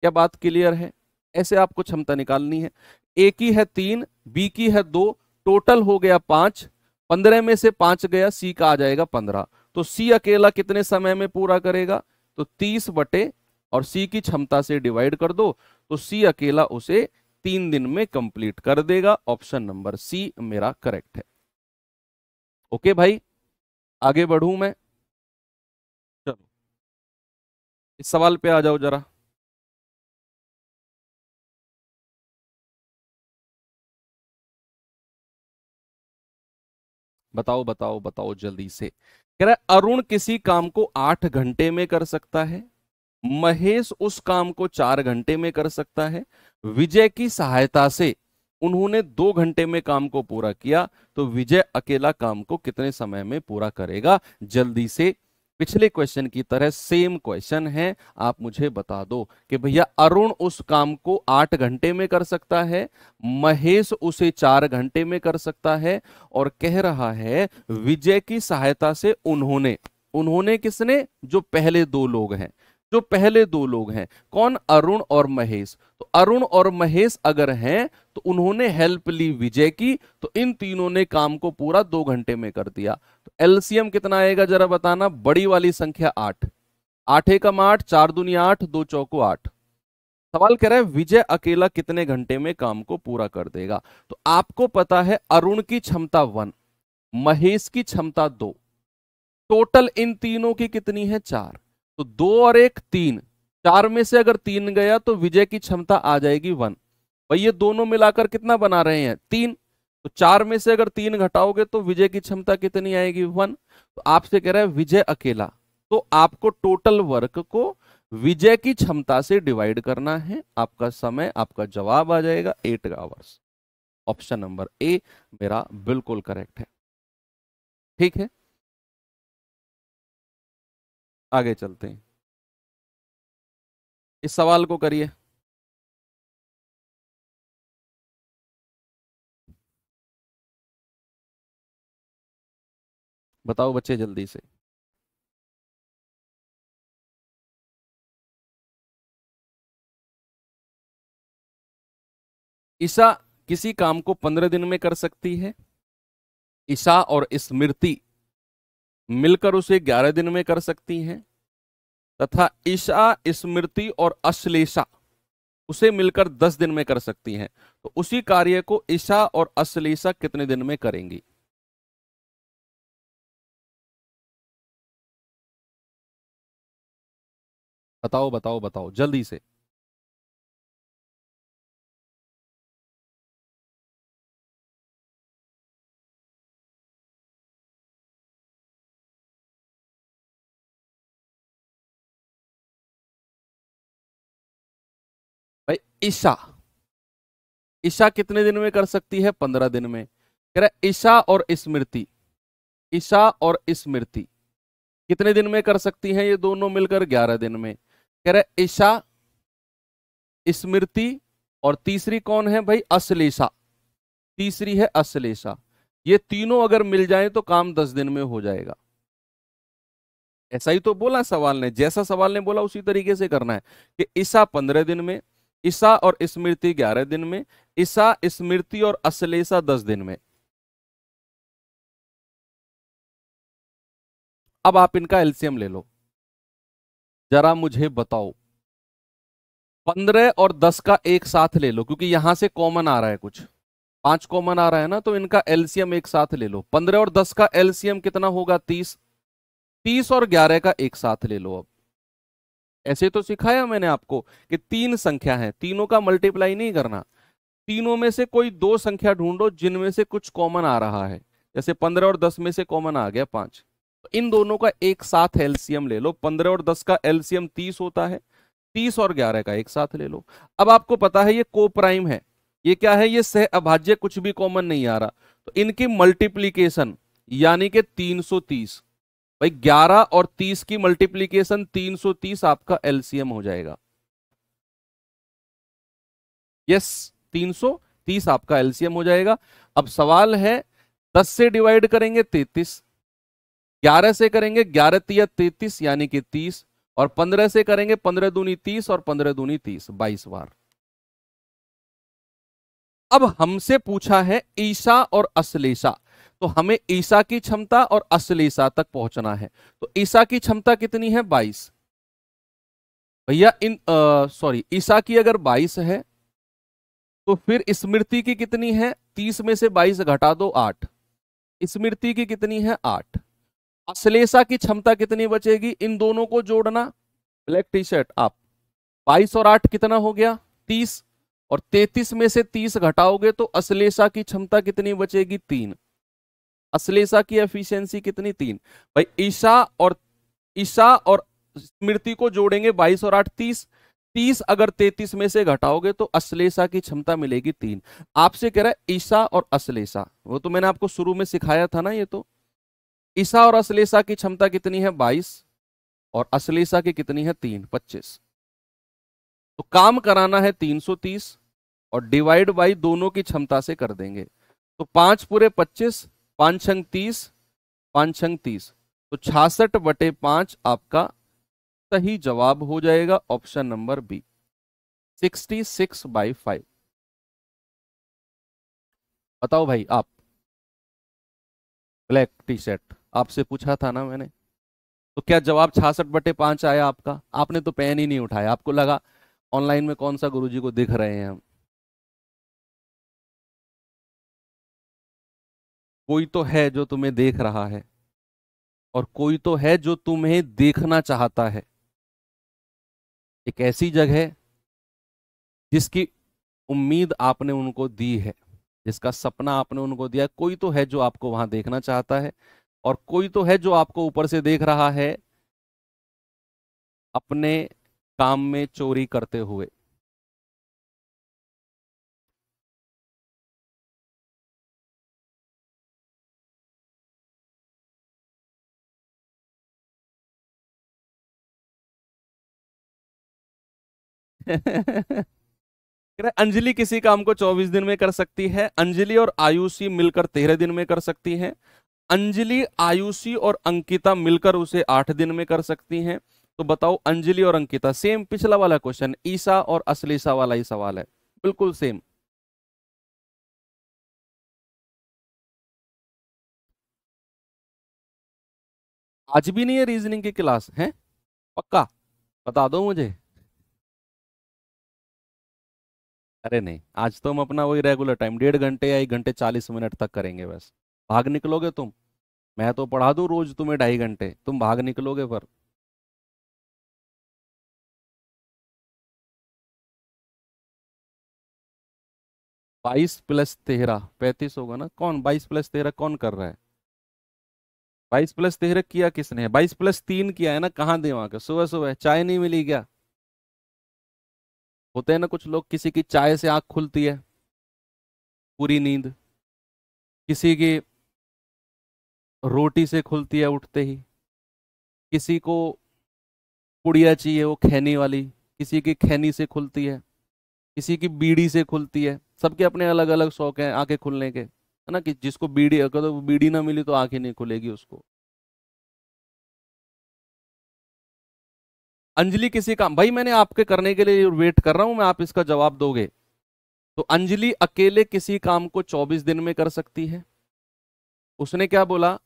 क्या बात क्लियर है, ऐसे आपको क्षमता निकालनी है। ए की है 3, बी की है 2, टोटल हो गया 5, 15 में से 5 गया, सी का आ जाएगा 15, तो सी अकेला कितने समय में पूरा करेगा, तो 30 बटे, और सी की क्षमता से डिवाइड कर दो, तो सी अकेला उसे 3 दिन में कंप्लीट कर देगा। ऑप्शन नंबर सी मेरा करेक्ट है। ओके भाई, आगे बढ़ूं मैं, चलो इस सवाल पे आ जाओ जरा। बताओ बताओ बताओ जल्दी से। कह रहा है अरुण किसी काम को 8 घंटे में कर सकता है, महेश उस काम को 4 घंटे में कर सकता है, विजय की सहायता से उन्होंने 2 घंटे में काम को पूरा किया, तो विजय अकेला काम को कितने समय में पूरा करेगा। जल्दी से पिछले क्वेश्चन की तरह सेम क्वेश्चन है, आप मुझे बता दो कि भैया अरुण उस काम को 8 घंटे में कर सकता है, महेश उसे 4 घंटे में कर सकता है, और कह रहा है विजय की सहायता से उन्होंने, उन्होंने किसने, जो पहले दो लोग हैं, जो पहले दो लोग हैं कौन, अरुण और महेश। तो अरुण और महेश अगर हैं तो उन्होंने हेल्प ली विजय की, तो इन तीनों ने काम को पूरा 2 घंटे में कर दिया। तो एलसीएम कितना आएगा जरा बताना, बड़ी वाली संख्या 8, 8 एकम 8, 4 दूनी 8, 2 चौको 8। सवाल कह रहा है विजय अकेला कितने घंटे में काम को पूरा कर देगा। तो आपको पता है अरुण की क्षमता 1, महेश की क्षमता 2, टोटल इन तीनों की कितनी है 4, तो 2 और 1 3, 4 में से अगर 3 गया तो विजय की क्षमता आ जाएगी 1। भाई ये दोनों मिलाकर कितना बना रहे हैं 3, तो 4 में से अगर 3 घटाओगे तो विजय की क्षमता कितनी आएगी 1। तो आपसे कह रहा है विजय अकेला, तो आपको टोटल वर्क को विजय की क्षमता से डिवाइड करना है, आपका समय, आपका जवाब आ जाएगा 8 आवर्स। ऑप्शन नंबर ए मेरा बिल्कुल करेक्ट है। ठीक है, आगे चलते हैं, इस सवाल को करिए। बताओ बच्चे जल्दी से। ईशा किसी काम को 15 दिन में कर सकती है, ईशा और स्मृति मिलकर उसे 11 दिन में कर सकती हैं, तथा ईशा, स्मृति और अश्लेषा उसे मिलकर 10 दिन में कर सकती हैं। तो उसी कार्य को ईशा और अश्लेषा कितने दिन में करेंगी। बताओ बताओ बताओ जल्दी से। भाई ईशा, ईशा कितने दिन में कर सकती है 15 दिन में। कह रहा है ईशा और स्मृति, ईशा और स्मृति कितने दिन में कर सकती हैं, ये दोनों मिलकर 11 दिन में। कह रहा है ईशा, स्मृति और तीसरी कौन है भाई, अश्लेषा, तीसरी है अश्लेषा, ये तीनों अगर मिल जाए तो काम 10 दिन में हो जाएगा। ऐसा ही तो बोला सवाल ने, जैसा सवाल ने बोला उसी तरीके से करना है कि ईशा 15 दिन में, ईशा और स्मृति 11 दिन में, ईशा, स्मृति और अश्लेषा 10 दिन में। अब आप इनका एलसीएम ले लो, जरा मुझे बताओ। 15 और 10 का एक साथ ले लो, क्योंकि यहां से कॉमन आ रहा है, कुछ 5 कॉमन आ रहा है ना, तो इनका एलसीएम एक साथ ले लो। 15 और 10 का एलसीएम कितना होगा 30, 30 और 11 का एक साथ ले लो। अब ऐसे तो सिखाया मैंने आपको कि 3 संख्या है, तीनों का मल्टीप्लाई नहीं करना, तीनों में से कोई 2 संख्या ढूंढो जिनमें से कुछ कॉमन आ रहा है। जैसे 15 और 10 में से कॉमन आ गया 5, तो इन दोनों का एक साथ एलसीएम ले लो। 15 और 10 का एलसीएम 30 होता है, 30 और 11 का एक साथ ले लो। अब आपको पता है ये को प्राइम है, ये क्या है, ये सह अभाज्य, कुछ भी कॉमन नहीं आ रहा, तो इनकी मल्टीप्लीकेशन यानी कि 330। भाई 11 और 30 की मल्टीप्लीकेशन 330 आपका एलसीएम हो जाएगा। यस, 330 आपका एलसीएम हो जाएगा। अब सवाल है 10 से डिवाइड करेंगे 33, 11 से करेंगे 11 तिया 33 यानी कि 30, और 15 से करेंगे 15 दूनी 30 और 15 दूनी 30, 22 बार। अब हमसे पूछा है ईशा और अश्लेषा, तो हमें ईशा की क्षमता और अश्लेषा तक पहुंचना है। तो ईशा की क्षमता कितनी है 22, भैया इन सॉरी ईशा की अगर 22 है तो फिर स्मृति की कितनी है, 30 में से 22 घटा दो 8, स्मृति की कितनी है 8, अश्लेषा की क्षमता कितनी बचेगी, इन दोनों को जोड़ना, ब्लैक टी शर्ट आप, 22 और 8 कितना हो गया 30, और 33 में से 30 घटाओगे तो अश्लेषा की क्षमता कितनी बचेगी 3, अश्लेषा की एफिशिएंसी कितनी 3। भाई ईशा और स्मृति को जोड़ेंगे 22 और 8 30, 30 अगर 33 में से घटाओगे तो अश्लेषा की क्षमता मिलेगी 3। आपसे कह रहा है ईशा और अश्लेषा, वो तो मैंने आपको शुरू में सिखाया था ना, ये तो ईशा और अश्लेषा की क्षमता कितनी है 22, और अश्लेषा की कितनी है 3, 25। तो काम कराना है 330 और डिवाइड बाई दोनों की क्षमता से कर देंगे। तो 5 पूरे 25, 5 छंग 30, 5 छंग 30, तो 66/5 आपका सही जवाब हो जाएगा, ऑप्शन नंबर बी, 66/5। बताओ भाई आप। ब्लैक टी शर्ट, आपसे पूछा था ना मैंने। तो क्या जवाब 66/5 आया आपका? आपने तो पेन ही नहीं उठाया, आपको लगा ऑनलाइन में कौन सा गुरुजी को दिख रहे हैं हम। कोई तो है जो तुम्हें देख रहा है और कोई तो है जो तुम्हें देखना चाहता है। एक ऐसी जगह जिसकी उम्मीद आपने उनको दी है, जिसका सपना आपने उनको दिया है। कोई तो है जो आपको वहां देखना चाहता है और कोई तो है जो आपको ऊपर से देख रहा है अपने काम में चोरी करते हुए। कह रहा है, अंजलि किसी काम को 24 दिन में कर सकती है, अंजलि और आयुषी मिलकर 13 दिन में कर सकती हैं, अंजलि, आयुषी और अंकिता मिलकर उसे 8 दिन में कर सकती हैं। तो बताओ अंजलि और अंकिता, सेम पिछला वाला क्वेश्चन, ईसा और अश्लेषा वाला ही सवाल है, बिल्कुल सेम। आज भी नहीं है रीजनिंग की क्लास है? पक्का? बता दो मुझे। अरे नहीं, आज तो हम अपना वही रेगुलर टाइम 1.5 घंटे या 1 घंटे 40 मिनट तक करेंगे बस। भाग निकलोगे तुम? मैं तो पढ़ा दूं रोज तुम्हें 2.5 घंटे, तुम भाग निकलोगे पर। 22 + 13 35 होगा ना? कौन 22 + 13 कौन कर रहा है? 22 + 13 किया किसने? 22 + 3 किया है ना? कहाँ दिमाग है? सुबह सुबह चाय नहीं मिली क्या? होते हैं ना कुछ लोग, किसी की चाय से आंख खुलती है, पूरी नींद। किसी की रोटी से खुलती है उठते ही। किसी को पुड़िया चाहिए, वो खैनी वाली, किसी की खैनी से खुलती है। किसी की बीड़ी से खुलती है। सबके अपने अलग अलग शौक हैं आंखें खुलने के, है ना? कि जिसको बीड़ी, अगर तो बीड़ी ना मिली तो आंखें नहीं खुलेगी उसको। अंजलि किसी काम, भाई मैंने आपके करने के लिए वेट कर रहा हूं मैं, आप इसका जवाब दोगे। तो अंजलि अकेले किसी काम को 24 दिन में कर सकती है। उसने क्या बोला?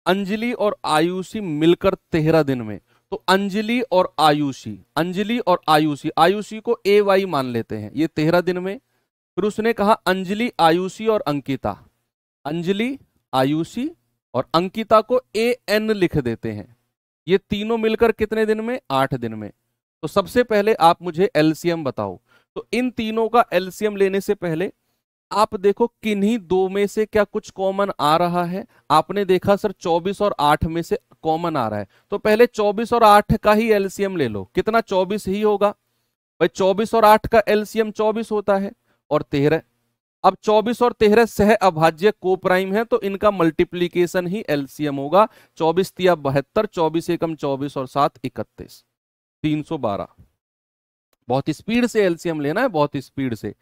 अंजलि और आयुषी मिलकर 13 दिन में। तो अंजलि और आयुषी, अंजलि और आयुषी, आयुषी को ए वाई मान लेते हैं, ये 13 दिन में। फिर उसने कहा अंजलि, आयुषी और अंकिता, अंजलि, आयुषी और अंकिता को ए एन लिख देते हैं। ये तीनों मिलकर कितने दिन में? 8 दिन में। तो सबसे पहले आप मुझे एलसीएम बताओ। तो इन तीनों का एलसीएम लेने से पहले आप देखो किन्हीं दो में से क्या कुछ कॉमन आ रहा है। आपने देखा सर 24 और 8 में से कॉमन आ रहा है, तो पहले 24 और 8 का ही एलसीएम ले लो। कितना? 24 ही होगा भाई। 24 और 8 का एलसीएम 24 होता है और 13। अब 24 और 13 सह अभाज्य को प्राइम है, तो इनका मल्टीप्लीकेशन ही एलसीएम होगा। 24 तिया 72, 24 एकम 24 और 7 31, 312। बहुत स्पीड से एलसीएम लेना है, बहुत स्पीड से।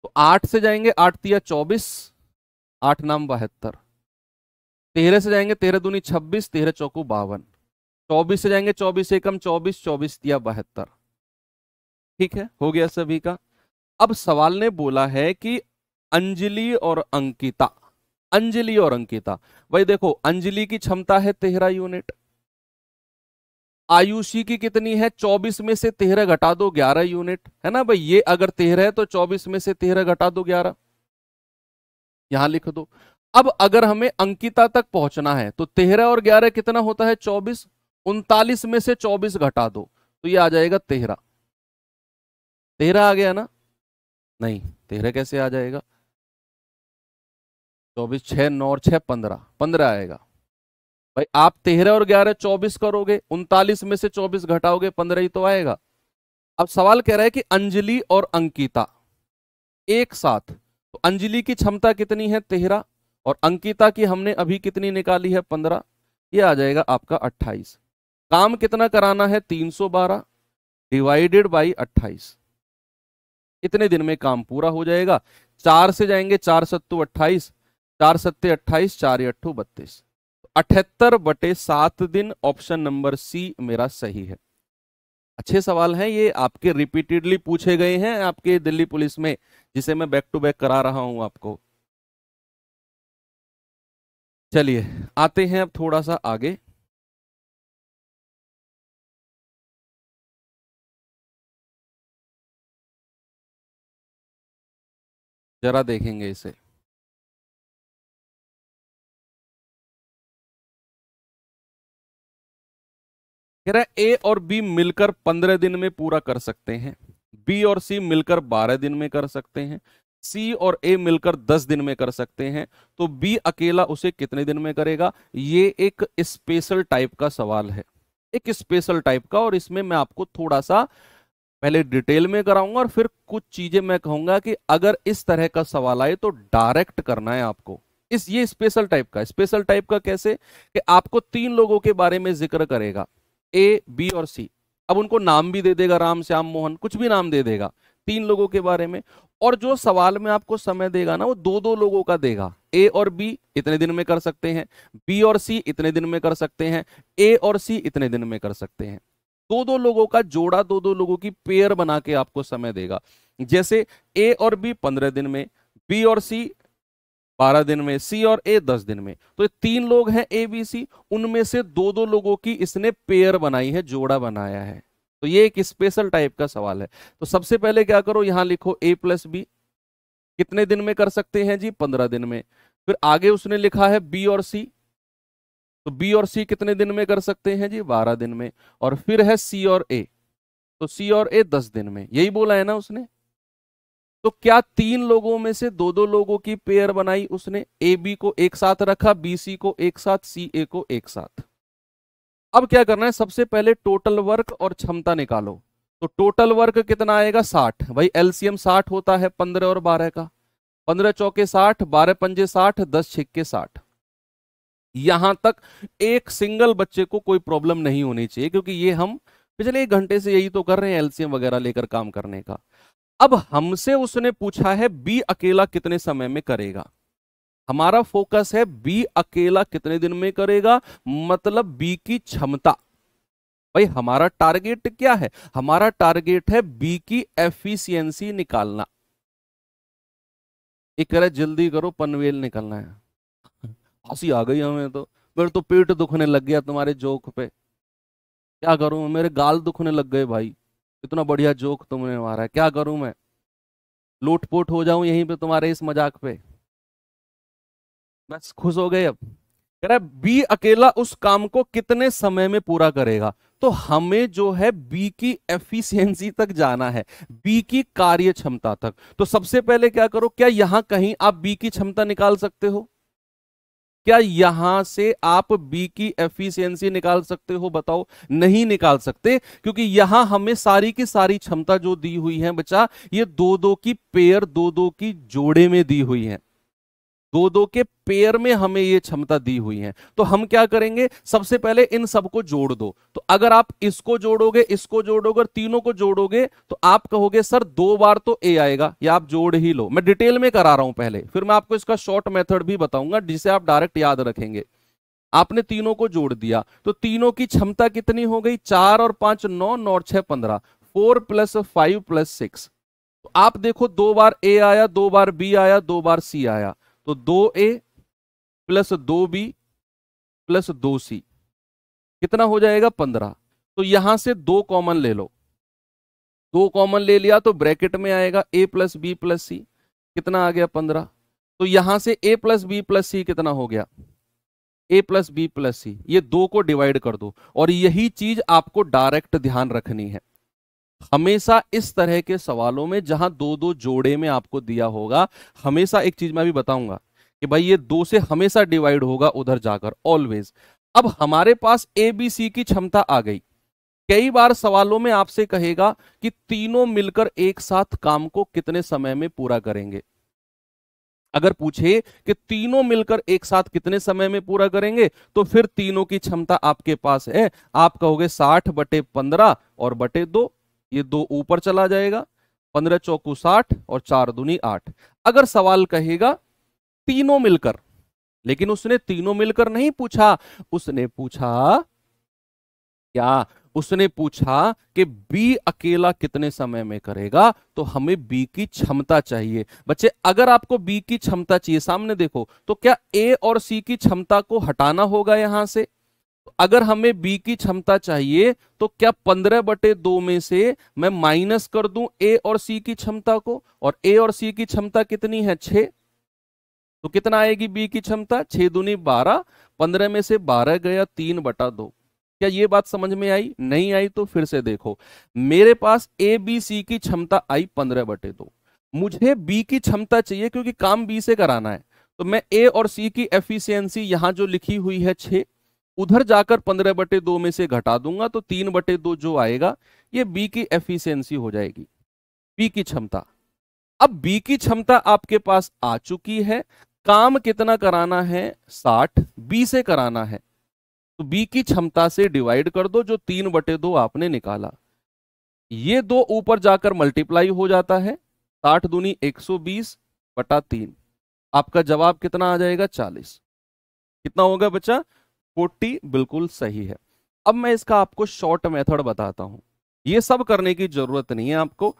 तो 8 से जाएंगे, 8 तिया 24, 8 नाम 72। 13 से जाएंगे, 13 दूनी 26, 13 चौको 52। 24 से जाएंगे, 24 एकम 24, 24 तिया 72। ठीक है, हो गया सभी का। अब सवाल ने बोला है कि अंजलि और अंकिता, अंजलि और अंकिता। भाई देखो, अंजलि की क्षमता है 13 यूनिट, आयुषी की कितनी है? 24 में से 13 घटा दो 11 यूनिट, है ना भाई? ये अगर 13 है तो 24 में से 13 घटा दो 11, यहां लिख दो। अब अगर हमें अंकिता तक पहुंचना है तो 13 और 11 कितना होता है? 24। 39 में से 24 घटा दो तो ये आ जाएगा 13। 13 आ गया ना? नहीं, 13 कैसे आ जाएगा? 24, 6, 9 और 6 15, 15 आएगा। भाई आप 13 और 11 24 करोगे, 39 में से 24 घटाओगे, 15 ही तो आएगा। अब सवाल कह रहा है कि अंजलि और अंकिता एक साथ, तो अंजलि की क्षमता कितनी है? 13, और अंकिता की हमने अभी कितनी निकाली है? 15। ये आ जाएगा आपका 28। काम कितना कराना है, 312 डिवाइडेड बाई 28, इतने दिन में काम पूरा हो जाएगा। 4 से जाएंगे, 4 सत्तू 28, 4 सत्ते 28, 4 अट्ठू 32, 78/7 दिन। ऑप्शन नंबर सी मेरा सही है। अच्छे सवाल हैं ये, आपके रिपीटेडली पूछे गए हैं आपके दिल्ली पुलिस में, जिसे मैं बैक टू बैक करा रहा हूं आपको। चलिए आते हैं अब थोड़ा सा आगे। जरा देखेंगे इसे। कह रहा है ए और बी मिलकर 15 दिन में पूरा कर सकते हैं, बी और सी मिलकर 12 दिन में कर सकते हैं, सी और ए मिलकर 10 दिन में कर सकते हैं, तो बी अकेला उसे कितने दिन में करेगा। ये एक स्पेशल टाइप का सवाल है, एक स्पेशल टाइप का, और इसमें मैं आपको थोड़ा सा पहले डिटेल में कराऊंगा और फिर कुछ चीजें मैं कहूंगा कि अगर इस तरह का सवाल आए तो डायरेक्ट करना है आपको। इस ये स्पेशल टाइप का कैसे कि आपको 3 लोगों के बारे में जिक्र करेगा, ए बी और सी। अब उनको नाम भी दे देगा, राम श्याम मोहन, कुछ भी नाम दे देगा 3 लोगों के बारे में। और जो सवाल में आपको समय देगा ना, वो 2-2 लोगों का देगा। ए और बी इतने दिन में कर सकते हैं, बी और सी इतने दिन में कर सकते हैं, ए और सी इतने दिन में कर सकते हैं। 2-2 लोगों का जोड़ा, 2-2 लोगों की पेयर बना के आपको समय देगा। जैसे ए और बी 15 दिन में, बी और सी 12 दिन में, सी और ए 10 दिन में। तो ये 3 लोग हैं ए बी सी, उनमें से 2-2 लोगों की इसने पेयर बनाई है, जोड़ा बनाया है। तो ये एक स्पेशल टाइप का सवाल है। तो सबसे पहले क्या करो, यहां लिखो ए प्लस बी कितने दिन में कर सकते हैं जी, 15 दिन में। फिर आगे उसने लिखा है बी और सी, तो बी और सी कितने दिन में कर सकते हैं जी, 12 दिन में। और फिर है सी और ए, तो सी और ए 10 दिन में, यही बोला है ना उसने। तो क्या 3 लोगों में से 2-2 लोगों की पेयर बनाई उसने, ए बी को एक साथ रखा, बी सी को एक साथ, सी ए को एक साथ। अब क्या करना है, सबसे पहले टोटल वर्क और क्षमता निकालो। तो टोटल वर्क कितना आएगा, 60। भाई एलसीएम 60 होता है 15 और 12 का। 15 चौके 60, 12 पंजे 60, 10 छिक्के 60। यहां तक एक सिंगल बच्चे को कोई प्रॉब्लम नहीं होनी चाहिए, क्योंकि ये हम पिछले 1 घंटे से यही तो कर रहे हैं, एलसीएम वगैरह लेकर काम करने का। अब हमसे उसने पूछा है बी अकेला कितने समय में करेगा। हमारा फोकस है बी अकेला कितने दिन में करेगा, मतलब बी की क्षमता। भाई हमारा टारगेट क्या है, हमारा टारगेट है बी की एफिशिएंसी निकालना। एक कह रहा है जल्दी करो पनवेल निकलना है। हंसी आ गई हमें तो, मेरे तो पेट दुखने लग गया तुम्हारे जोक पे। क्या करूं, मेरे गाल दुखने लग गए भाई, इतना बढ़िया जोक तुमने मारा है। क्या करूं मैं, लोटपोट हो जाऊं यहीं पे तुम्हारे इस मजाक पे। बस खुश हो गए अब। कह रहा है बी अकेला उस काम को कितने समय में पूरा करेगा। तो हमें जो है बी की एफिशिएंसी तक जाना है, बी की कार्य क्षमता तक। तो सबसे पहले क्या करो, क्या यहां कहीं आप बी की क्षमता निकाल सकते हो, क्या यहां से आप बी की एफिशिएंसी निकाल सकते हो, बताओ। नहीं निकाल सकते, क्योंकि यहां हमें सारी की सारी क्षमता जो दी हुई है बच्चा, ये 2-2 की पेयर, 2-2 की जोड़े में दी हुई है, 2-2 के पेयर में हमें ये क्षमता दी हुई है। तो हम क्या करेंगे, सबसे पहले इन सबको जोड़ दो। तो अगर आप इसको जोड़ोगे, इसको जोड़ोगे और तीनों को जोड़ोगे, तो आप कहोगे सर 2 बार तो ए आएगा, या आप जोड़ ही लो। मैं डिटेल में करा रहा हूं पहले, फिर मैं आपको इसका शॉर्ट मेथड भी बताऊंगा जिसे आप डायरेक्ट याद रखेंगे। आपने तीनों को जोड़ दिया, तो तीनों की क्षमता कितनी हो गई, 4 और 5 9, 9 और 6 15, 4 + 5 + 6। तो आप देखो 2 बार ए आया, 2 बार बी आया, 2 बार सी आया, तो 2A + 2B + 2C कितना हो जाएगा, 15। तो यहां से 2 कॉमन ले लो, 2 कॉमन ले लिया तो ब्रैकेट में आएगा A + B + C, कितना आ गया, 15। तो यहां से A + B + C कितना हो गया, A + B + C। ये 2 को डिवाइड कर दो। और यही चीज आपको डायरेक्ट ध्यान रखनी है हमेशा इस तरह के सवालों में, जहां 2-2 जोड़े में आपको दिया होगा। हमेशा एक चीज मैं भी बताऊंगा कि भाई ये 2 से हमेशा डिवाइड होगा उधर जाकर, ऑलवेज। अब हमारे पास ए बी सी की क्षमता आ गई। कई बार सवालों में आपसे कहेगा कि तीनों मिलकर एक साथ काम को कितने समय में पूरा करेंगे। अगर पूछे कि तीनों मिलकर एक साथ कितने समय में पूरा करेंगे, तो फिर तीनों की क्षमता आपके पास है, आप कहोगे 60/15 और बटे 2, ये 2 ऊपर चला जाएगा, 15 चौकू 60 और 4 दूनी 8। अगर सवाल कहेगा तीनों मिलकर, लेकिन उसने तीनों मिलकर नहीं पूछा, उसने पूछा क्या, उसने पूछा कि बी अकेला कितने समय में करेगा, तो हमें बी की क्षमता चाहिए। बच्चे अगर आपको बी की क्षमता चाहिए, सामने देखो, तो क्या ए और सी की क्षमता को हटाना होगा यहां से? अगर हमें बी की क्षमता चाहिए तो क्या 15/2 में से मैं माइनस कर दूं ए और सी की क्षमता को, और ए और सी की क्षमता कितनी है 6, तो कितना आएगी बी की क्षमता, 6 दूनी 12, 15 में से 12 गया 3/2। क्या ये बात समझ में आई? नहीं आई तो फिर से देखो, मेरे पास ए बी सी की क्षमता आई 15/2, मुझे बी की क्षमता चाहिए क्योंकि काम बी से कराना है, तो मैं ए और सी की एफिशिएंसी यहां जो लिखी हुई है 6, उधर जाकर 15/2 में से घटा दूंगा तो 3/2 जो आएगा ये बी की एफिशिएंसी हो जाएगी, बी की क्षमता। अब बी की क्षमता आपके पास आ चुकी है, काम कितना कराना है 60, बी से कराना है, तो बी की क्षमता से डिवाइड कर दो जो 3/2 आपने निकाला, ये 2 ऊपर जाकर मल्टीप्लाई हो जाता है, 60 दूनी 120/3, आपका जवाब कितना आ जाएगा 40। कितना होगा बच्चा? 40, बिल्कुल सही है। अब मैं इसका आपको शॉर्ट मेथड बताता हूं, ये सब करने की जरूरत नहीं है आपको,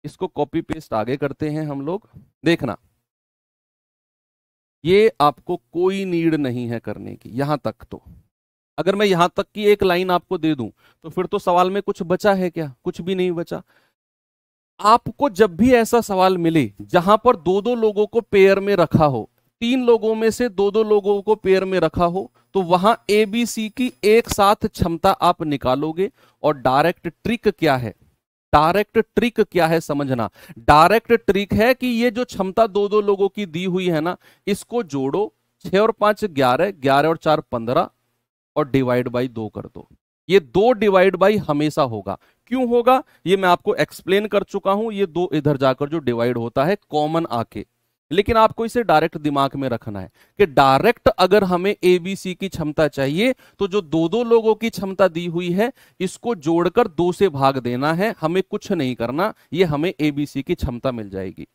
इसको कॉपी पेस्ट आगे करते हैं हम लोग, देखना ये आपको कोई नीड नहीं है करने की यहां तक। तो अगर मैं यहां तक की एक लाइन आपको दे दूं तो फिर तो सवाल में कुछ बचा है क्या? कुछ भी नहीं बचा। आपको जब भी ऐसा सवाल मिले जहां पर दो दो लोगों को पेयर में रखा हो, 3 लोगों में से दो दो लोगों को पेयर में रखा हो, तो वहां ए बी सी की एक साथ क्षमता आप निकालोगे। और डायरेक्ट ट्रिक क्या है? डायरेक्ट ट्रिक क्या है समझना, डायरेक्ट ट्रिक है कि ये जो क्षमता दो दो लोगों की दी हुई है ना, इसको जोड़ो, 6 और 5 11, 11 और 4 15, और डिवाइड बाई 2 कर दो। ये 2 डिवाइड बाई हमेशा होगा। क्यों होगा ये मैं आपको एक्सप्लेन कर चुका हूं, ये 2 इधर जाकर जो डिवाइड होता है कॉमन आके, लेकिन आपको इसे डायरेक्ट दिमाग में रखना है कि डायरेक्ट अगर हमें एबीसी की क्षमता चाहिए तो जो दो दो लोगों की क्षमता दी हुई है इसको जोड़कर 2 से भाग देना है, हमें कुछ नहीं करना, ये हमें एबीसी की क्षमता मिल जाएगी।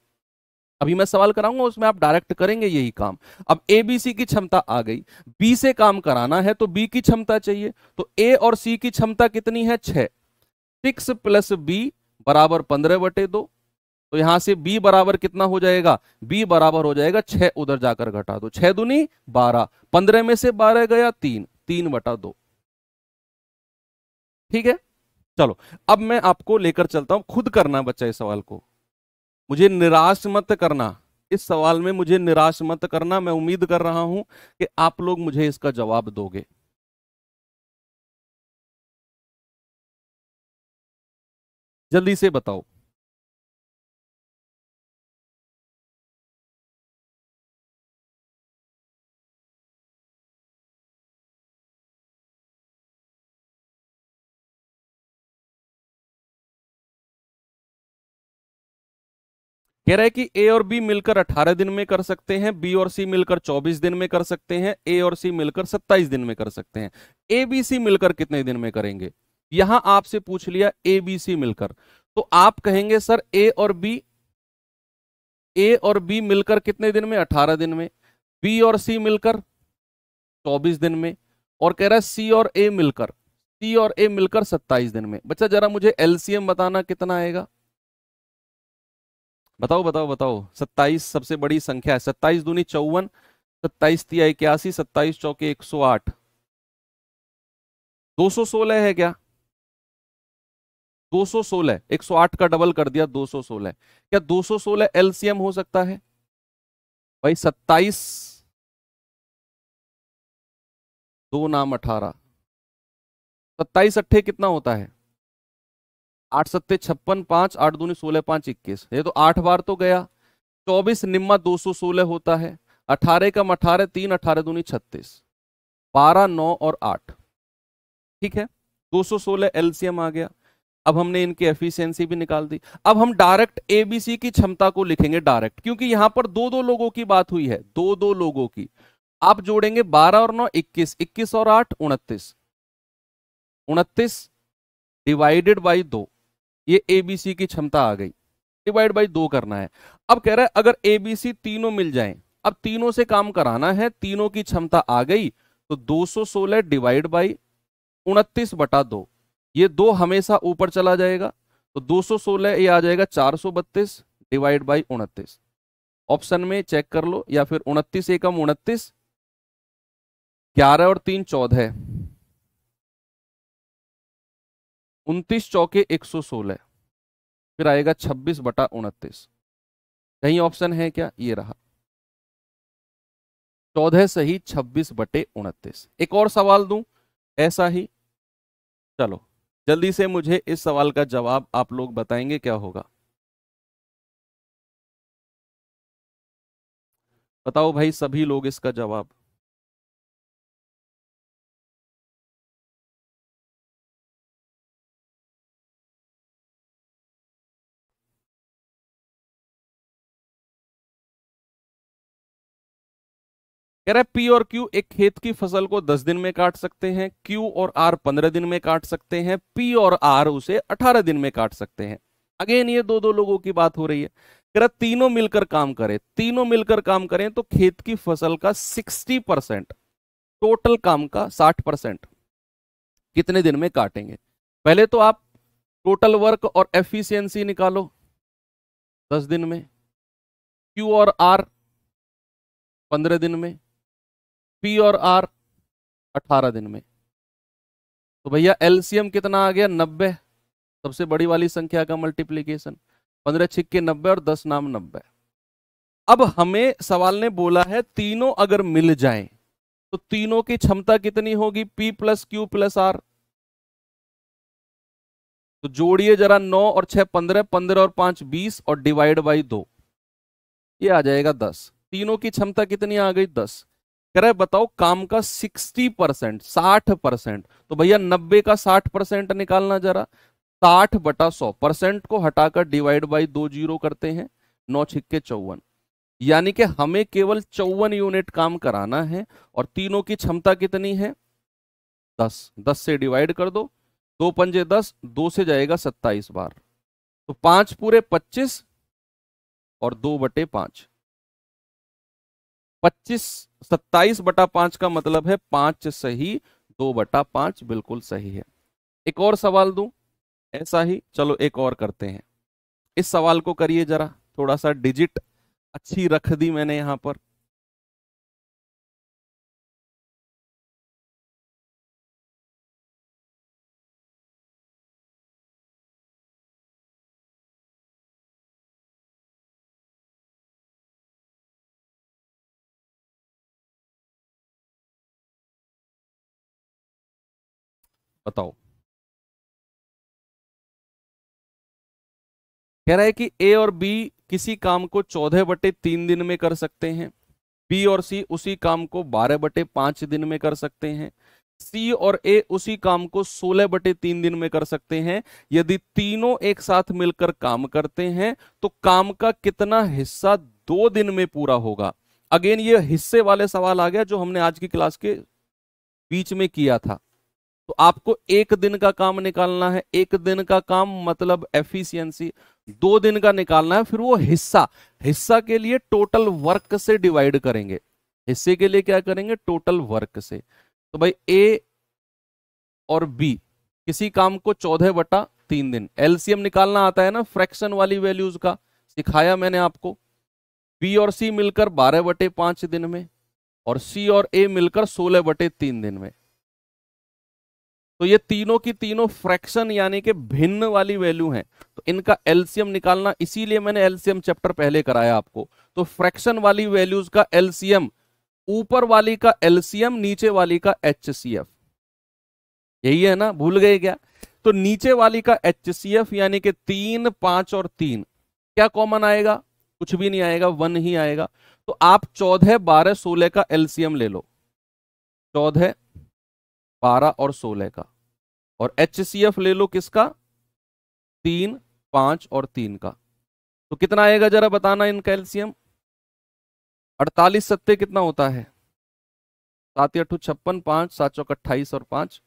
अभी मैं सवाल कराऊंगा उसमें आप डायरेक्ट करेंगे यही काम। अब एबीसी की क्षमता आ गई, बी से काम कराना है तो बी की क्षमता चाहिए, तो ए और सी की क्षमता कितनी है 6, 6 प्लस बी बराबर 15/2, तो यहां से b बराबर कितना हो जाएगा? b बराबर हो जाएगा 6, उधर जाकर घटा दो, 6 दूनी 12, 15 में से 12 गया 3, 3/2। ठीक है, चलो अब मैं आपको लेकर चलता हूं, खुद करना बच्चा इस सवाल को, मुझे निराश मत करना, इस सवाल में मुझे निराश मत करना। मैं उम्मीद कर रहा हूं कि आप लोग मुझे इसका जवाब दोगे। जल्दी से बताओ। कह रहा है कि ए और बी मिलकर 18 दिन में कर सकते हैं, बी और सी मिलकर 24 दिन में कर सकते हैं, ए और सी मिलकर 27 दिन में कर सकते हैं। ए बी सी मिलकर कितने दिन में करेंगे? यहां आपसे पूछ लिया ए बी सी मिलकर, तो आप कहेंगे सर ए और बी मिलकर कितने दिन में? 18 दिन में। बी और सी मिलकर 24 दिन में। और कह रहा है सी और ए मिलकर 27 दिन में। बच्चा जरा मुझे एलसीएम बताना कितना आएगा? बताओ बताओ बताओ। 27 सबसे बड़ी संख्या है, 27 दूनी 54, 27 तिया 81, 27 चौके 108, 216 है क्या? 216, 108 का डबल कर दिया 216। क्या 216 एलसीएम हो सकता है? भाई 27 दो नाम 18, 27 अट्ठे कितना होता है? 8 सत्ते 56, 5 8 दूनी 16, 5 21, ये तो 8 बार तो गया। 24 निम्मा 216 होता है, 18 कम 18 3, 18 दूनी 36, 12 9 और 8। ठीक है, 216 एलसीएम आ गया। अब हमने इनकी एफिशिएंसी भी निकाल दी। अब हम डायरेक्ट एबीसी की क्षमता को लिखेंगे डायरेक्ट, क्योंकि यहां पर दो दो लोगों की बात हुई है, दो दो लोगों की। आप जोड़ेंगे 12 और 9 21, 21 और 8 29, 29 डिवाइडेड बाई 2, ये एबीसी की क्षमता आ गई। डिवाइड बाई 2 करना है। अब कह रहा है अगर एबीसी तीनों मिल जाएं, अब तीनों से काम कराना है, तीनों की क्षमता आ गई, तो 216 डिवाइड बाई 29/2, ये 2 हमेशा ऊपर चला जाएगा, तो 216 ये आ जाएगा 432 डिवाइड बाई 29। ऑप्शन में चेक कर लो, या फिर 29 एकम 29, 11 और 3 14, 29 चौके 116, फिर आएगा 26/29। कहीं ऑप्शन है क्या? ये रहा 14 सही 26/29। एक और सवाल दूं ऐसा ही? चलो जल्दी से मुझे इस सवाल का जवाब आप लोग बताएंगे क्या होगा। बताओ भाई सभी लोग इसका जवाब। कह रहा है पी और क्यू एक खेत की फसल को 10 दिन में काट सकते हैं, क्यू और आर 15 दिन में काट सकते हैं, पी और आर उसे 18 दिन में काट सकते हैं। अगेन ये दो दो लोगों की बात हो रही है। कह रहा तीनों मिलकर काम करें, तीनों मिलकर काम करें तो खेत की फसल का 60%, टोटल काम का 60% कितने दिन में काटेंगे? पहले तो आप टोटल वर्क और एफिशिएंसी निकालो 10 दिन में, क्यू और आर 15 दिन में, पी और आर 18 दिन में। तो भैया एलसीएम कितना आ गया? 90। सबसे बड़ी वाली संख्या का मल्टीप्लीकेशन, 15 छिक्के 90 और 10 नाम 90। अब हमें सवाल ने बोला है तीनों अगर मिल जाएं तो तीनों की क्षमता कितनी होगी? P plus Q plus R. तो जोड़िए जरा, 9 और 6 15, 15 और 5 20 और डिवाइड बाई 2, ये आ जाएगा 10। तीनों की क्षमता कितनी आ गई? 10। कह रहा है बताओ काम का 60%, 60%, तो भैया 90 का 60% निकालना जरा। 60/100, को हटाकर डिवाइड बाई 2 जीरो करते हैं, 9 छिक्के 54, यानी कि हमें केवल 54 यूनिट काम कराना है और तीनों की क्षमता कितनी है? 10। 10 से डिवाइड कर दो, 2 पंजे 10, 2 से जाएगा 27 बार, तो 5 पूरे 25 और 2/5, 25 27/5 का मतलब है 5 सही, 2/5 बिल्कुल सही है। एक और सवाल दूं ऐसा ही? चलो एक और करते हैं। इस सवाल को करिए जरा, थोड़ा सा डिजिट अच्छी रख दी मैंने यहां पर। बताओ। कह रहा है कि ए और बी किसी काम को 14/3 दिन में कर सकते हैं, बी और सी उसी काम को 12/5 दिन में कर सकते हैं, सी और ए उसी काम को 16/3 दिन में कर सकते हैं। यदि तीनों एक साथ मिलकर काम करते हैं तो काम का कितना हिस्सा 2 दिन में पूरा होगा? अगेन ये हिस्से वाले सवाल आ गया जो हमने आज की क्लास के बीच में किया था। तो आपको 1 दिन का काम निकालना है, 1 दिन का काम मतलब एफिशिएंसी, 2 दिन का निकालना है, फिर वो हिस्सा, हिस्सा के लिए टोटल वर्क से डिवाइड करेंगे। हिस्से के लिए क्या करेंगे? टोटल वर्क से। तो भाई ए और बी किसी काम को 14/3 दिन, एलसीएम निकालना आता है ना फ्रैक्शन वाली वैल्यूज का, सिखाया मैंने आपको। बी और सी मिलकर 12/5 दिन में, और सी और ए मिलकर 16/3 दिन में। तो ये तीनों की तीनों फ्रैक्शन यानी कि भिन्न वाली वैल्यू हैं, तो इनका एलसीएम निकालना, इसीलिए मैंने एलसीएम चैप्टर पहले कराया आपको। तो फ्रैक्शन वाली वैल्यूज का एलसीएम, ऊपर वाली का एलसीएम नीचे वाली का एचसीएफ, यही है ना? भूल गए क्या? तो नीचे वाली का एचसीएफ यानी कि 3 5 और 3, क्या कॉमन आएगा? कुछ भी नहीं आएगा, 1 ही आएगा। तो आप 14 12 16 का एलसीएम ले लो, 14 12 और 16 का, और एचसीएफ ले लो किसका? 3, 5 और 3 का। तो कितना आएगा जरा बताना इन कैल्शियम। 48 सत्ते कितना होता है? 7 8 56, 5 7 चौक 28 और 5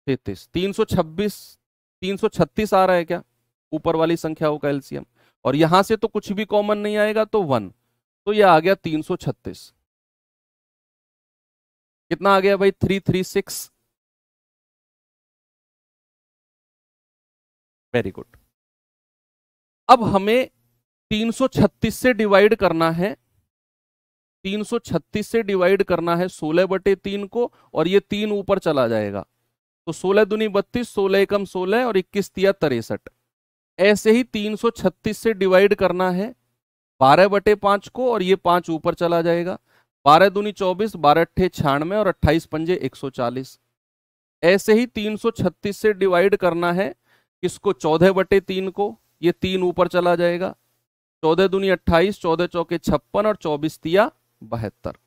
33, 326, 336 आ रहा है क्या ऊपर वाली संख्या हो कैल्शियम? और यहां से तो कुछ भी कॉमन नहीं आएगा तो 1, तो ये आ गया 336। कितना आ गया भाई? 336। Very good. अब हमें 336 से डिवाइड करना है, 336 से डिवाइड करना है 16/3 को, और ये 3 ऊपर चला जाएगा। तो 16 दूनी 32, 16 एकम 16 और 21 तिया 63। ऐसे ही 336 से डिवाइड करना है 12/5 को, और ये 5 ऊपर चला जाएगा। 12 दूनी 24, 12 अट्ठे 96 और 28 पंजे 140। ऐसे ही 336 से डिवाइड करना है किसको? 14/3 को, ये 3 ऊपर चला जाएगा। 14 दूनी 28, 14 चौके 56 और 24 तिया 72।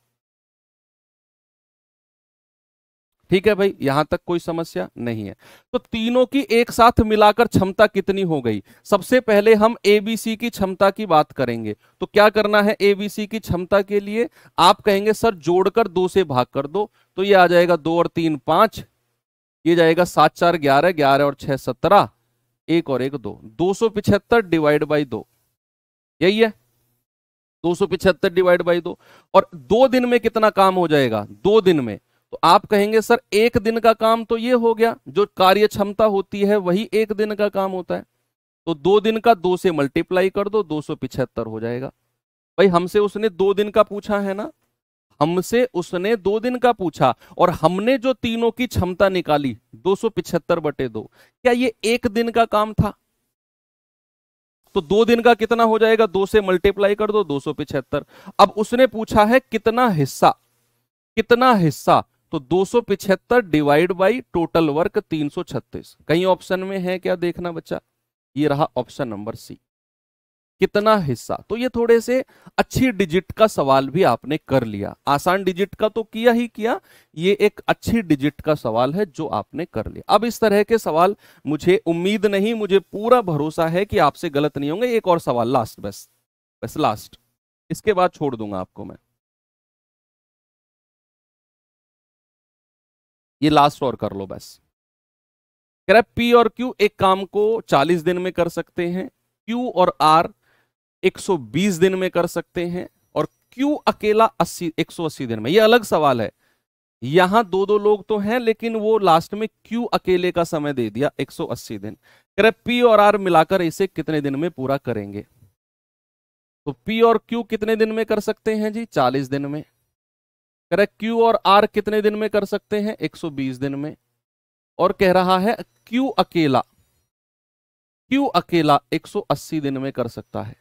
ठीक है भाई, यहां तक कोई समस्या नहीं है। तो तीनों की एक साथ मिलाकर क्षमता कितनी हो गई? सबसे पहले हम एबीसी की क्षमता की बात करेंगे। तो क्या करना है एबीसी की क्षमता के लिए? आप कहेंगे सर जोड़कर 2 से भाग कर दो, तो ये आ जाएगा 2 और 3 5, ये जाएगा 7 4 11, 11 और 6 17, 1 और 1 2, 275 डिवाइड बाई 2, यही है 275 डिवाइड बाई 2। और 2 दिन में कितना काम हो जाएगा? 2 दिन में। तो आप कहेंगे सर 1 दिन का काम तो ये हो गया, जो कार्य क्षमता होती है वही 1 दिन का काम होता है। तो 2 दिन का 2 से मल्टीप्लाई कर दो, 275 हो जाएगा। भाई हमसे उसने 2 दिन का पूछा है ना, हमसे उसने 2 दिन का पूछा, और हमने जो तीनों की क्षमता निकाली 275/2, क्या ये 1 दिन का काम था? तो 2 दिन का कितना हो जाएगा? 2 से मल्टीप्लाई कर दो, 275। अब उसने पूछा है कितना हिस्सा, कितना हिस्सा, तो 275 डिवाइड बाई टोटल वर्क 336। कहीं ऑप्शन में है क्या देखना बच्चा? ये रहा ऑप्शन नंबर सी, कितना हिस्सा। तो ये थोड़े से अच्छी डिजिट का सवाल भी आपने कर लिया। आसान डिजिट का तो किया ही किया, ये एक अच्छी डिजिट का सवाल है जो आपने कर लिया। अब इस तरह के सवाल मुझे उम्मीद नहीं, मुझे पूरा भरोसा है कि आपसे गलत नहीं होंगे। एक और सवाल लास्ट, बस बस लास्ट, इसके बाद छोड़ दूंगा आपको मैं। ये लास्ट और कर लो बस। कह रहा है पी और क्यू एक काम को 40 दिन में कर सकते हैं, क्यू और आर 120 दिन में कर सकते हैं, और क्यू अकेला 180 दिन में। ये अलग सवाल है, यहां 2 लोग तो हैं, लेकिन वो लास्ट में क्यू अकेले का समय दे दिया 180 दिन। कह रहे पी और आर मिलाकर इसे कितने दिन में पूरा करेंगे? तो पी और क्यू कितने दिन में कर सकते हैं जी? 40 दिन में। कह रहे क्यू और आर कितने दिन में कर सकते हैं? 120 दिन में। और कह रहा है क्यू अकेला, क्यू अकेला 180 दिन में कर सकता है।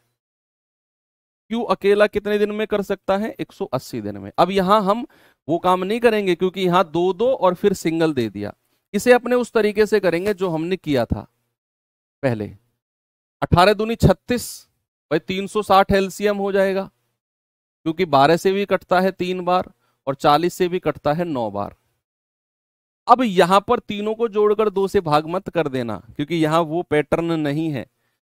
क्यू अकेला कितने दिन में कर सकता है? 180 दिन में। अब यहां हम वो काम नहीं करेंगे, क्योंकि यहां 2 2 और फिर सिंगल दे दिया। इसे अपने उस तरीके से करेंगे जो हमने किया था पहले। 18 दूनी 36, भाई 360 एलसीएम हो जाएगा, क्योंकि 12 से भी कटता है 3 बार और 40 से भी कटता है 9 बार। अब यहां पर तीनों को जोड़कर 2 से भाग मत कर देना, क्योंकि यहां वो पैटर्न नहीं है।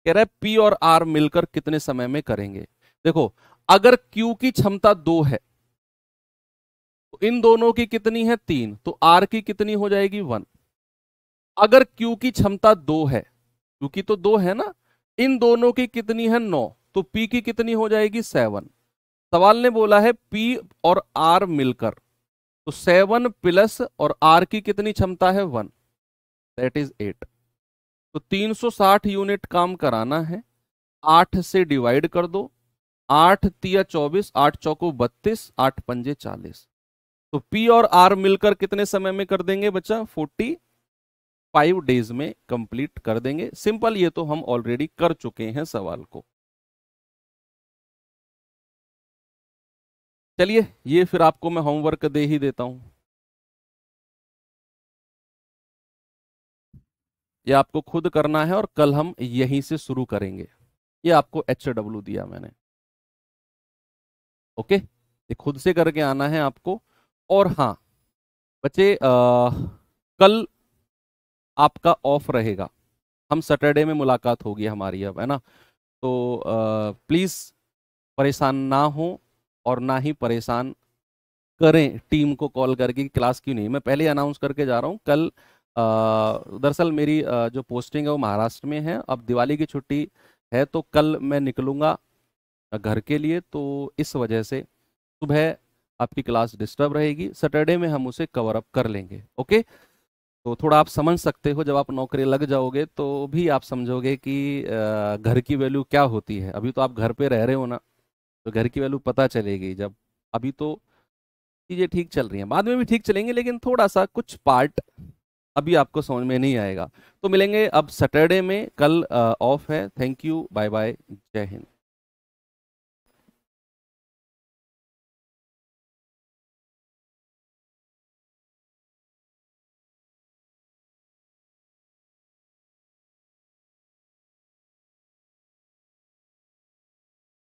कह रहा है पी और आर मिलकर कितने समय में करेंगे? देखो, अगर क्यू की क्षमता 2 है तो इन दोनों की कितनी है? 3, तो आर की कितनी हो जाएगी? 1। अगर क्यू की क्षमता 2 है, क्यू की तो 2 है ना, इन दोनों की कितनी है? 9, तो पी की कितनी हो जाएगी? 7। सवाल ने बोला है पी और आर मिलकर, तो 7 प्लस और आर की कितनी क्षमता है? 1, दैट इज 8। तो 360 यूनिट काम कराना है, 8 से डिवाइड कर दो, 8 तिया 24, 8 चौको 32, 8 पंजे 40। तो पी और आर मिलकर कितने समय में कर देंगे बच्चा? 45 डेज में कंप्लीट कर देंगे। सिंपल, ये तो हम ऑलरेडी कर चुके हैं सवाल को। चलिए, ये फिर आपको मैं होमवर्क दे ही देता हूं। ये आपको खुद करना है और कल हम यहीं से शुरू करेंगे। ये आपको HW दिया मैंने, ओके, ये खुद से करके आना है आपको। और हाँ बच्चे, कल आपका ऑफ रहेगा, हम सैटरडे में मुलाकात होगी हमारी अब, है ना। तो प्लीज़ परेशान ना हो और ना ही परेशान करें टीम को कॉल करके कि क्लास क्यों नहीं। मैं पहले ही अनाउंस करके जा रहा हूँ कल। दरअसल मेरी जो पोस्टिंग है वो महाराष्ट्र में है। अब दिवाली की छुट्टी है तो कल मैं निकलूँगा घर के लिए, तो इस वजह से सुबह आपकी क्लास डिस्टर्ब रहेगी। सैटरडे में हम उसे कवर अप कर लेंगे, ओके। तो थोड़ा आप समझ सकते हो, जब आप नौकरी लग जाओगे तो भी आप समझोगे कि घर की वैल्यू क्या होती है। अभी तो आप घर पे रह रहे हो ना, तो घर की वैल्यू पता चलेगी जब। अभी तो चीज़ें ठीक चल रही हैं, बाद में भी ठीक चलेंगे, लेकिन थोड़ा सा कुछ पार्ट अभी आपको समझ में नहीं आएगा। तो मिलेंगे अब सैटरडे में, कल ऑफ है। थैंक यू, बाय बाय, जय हिंद।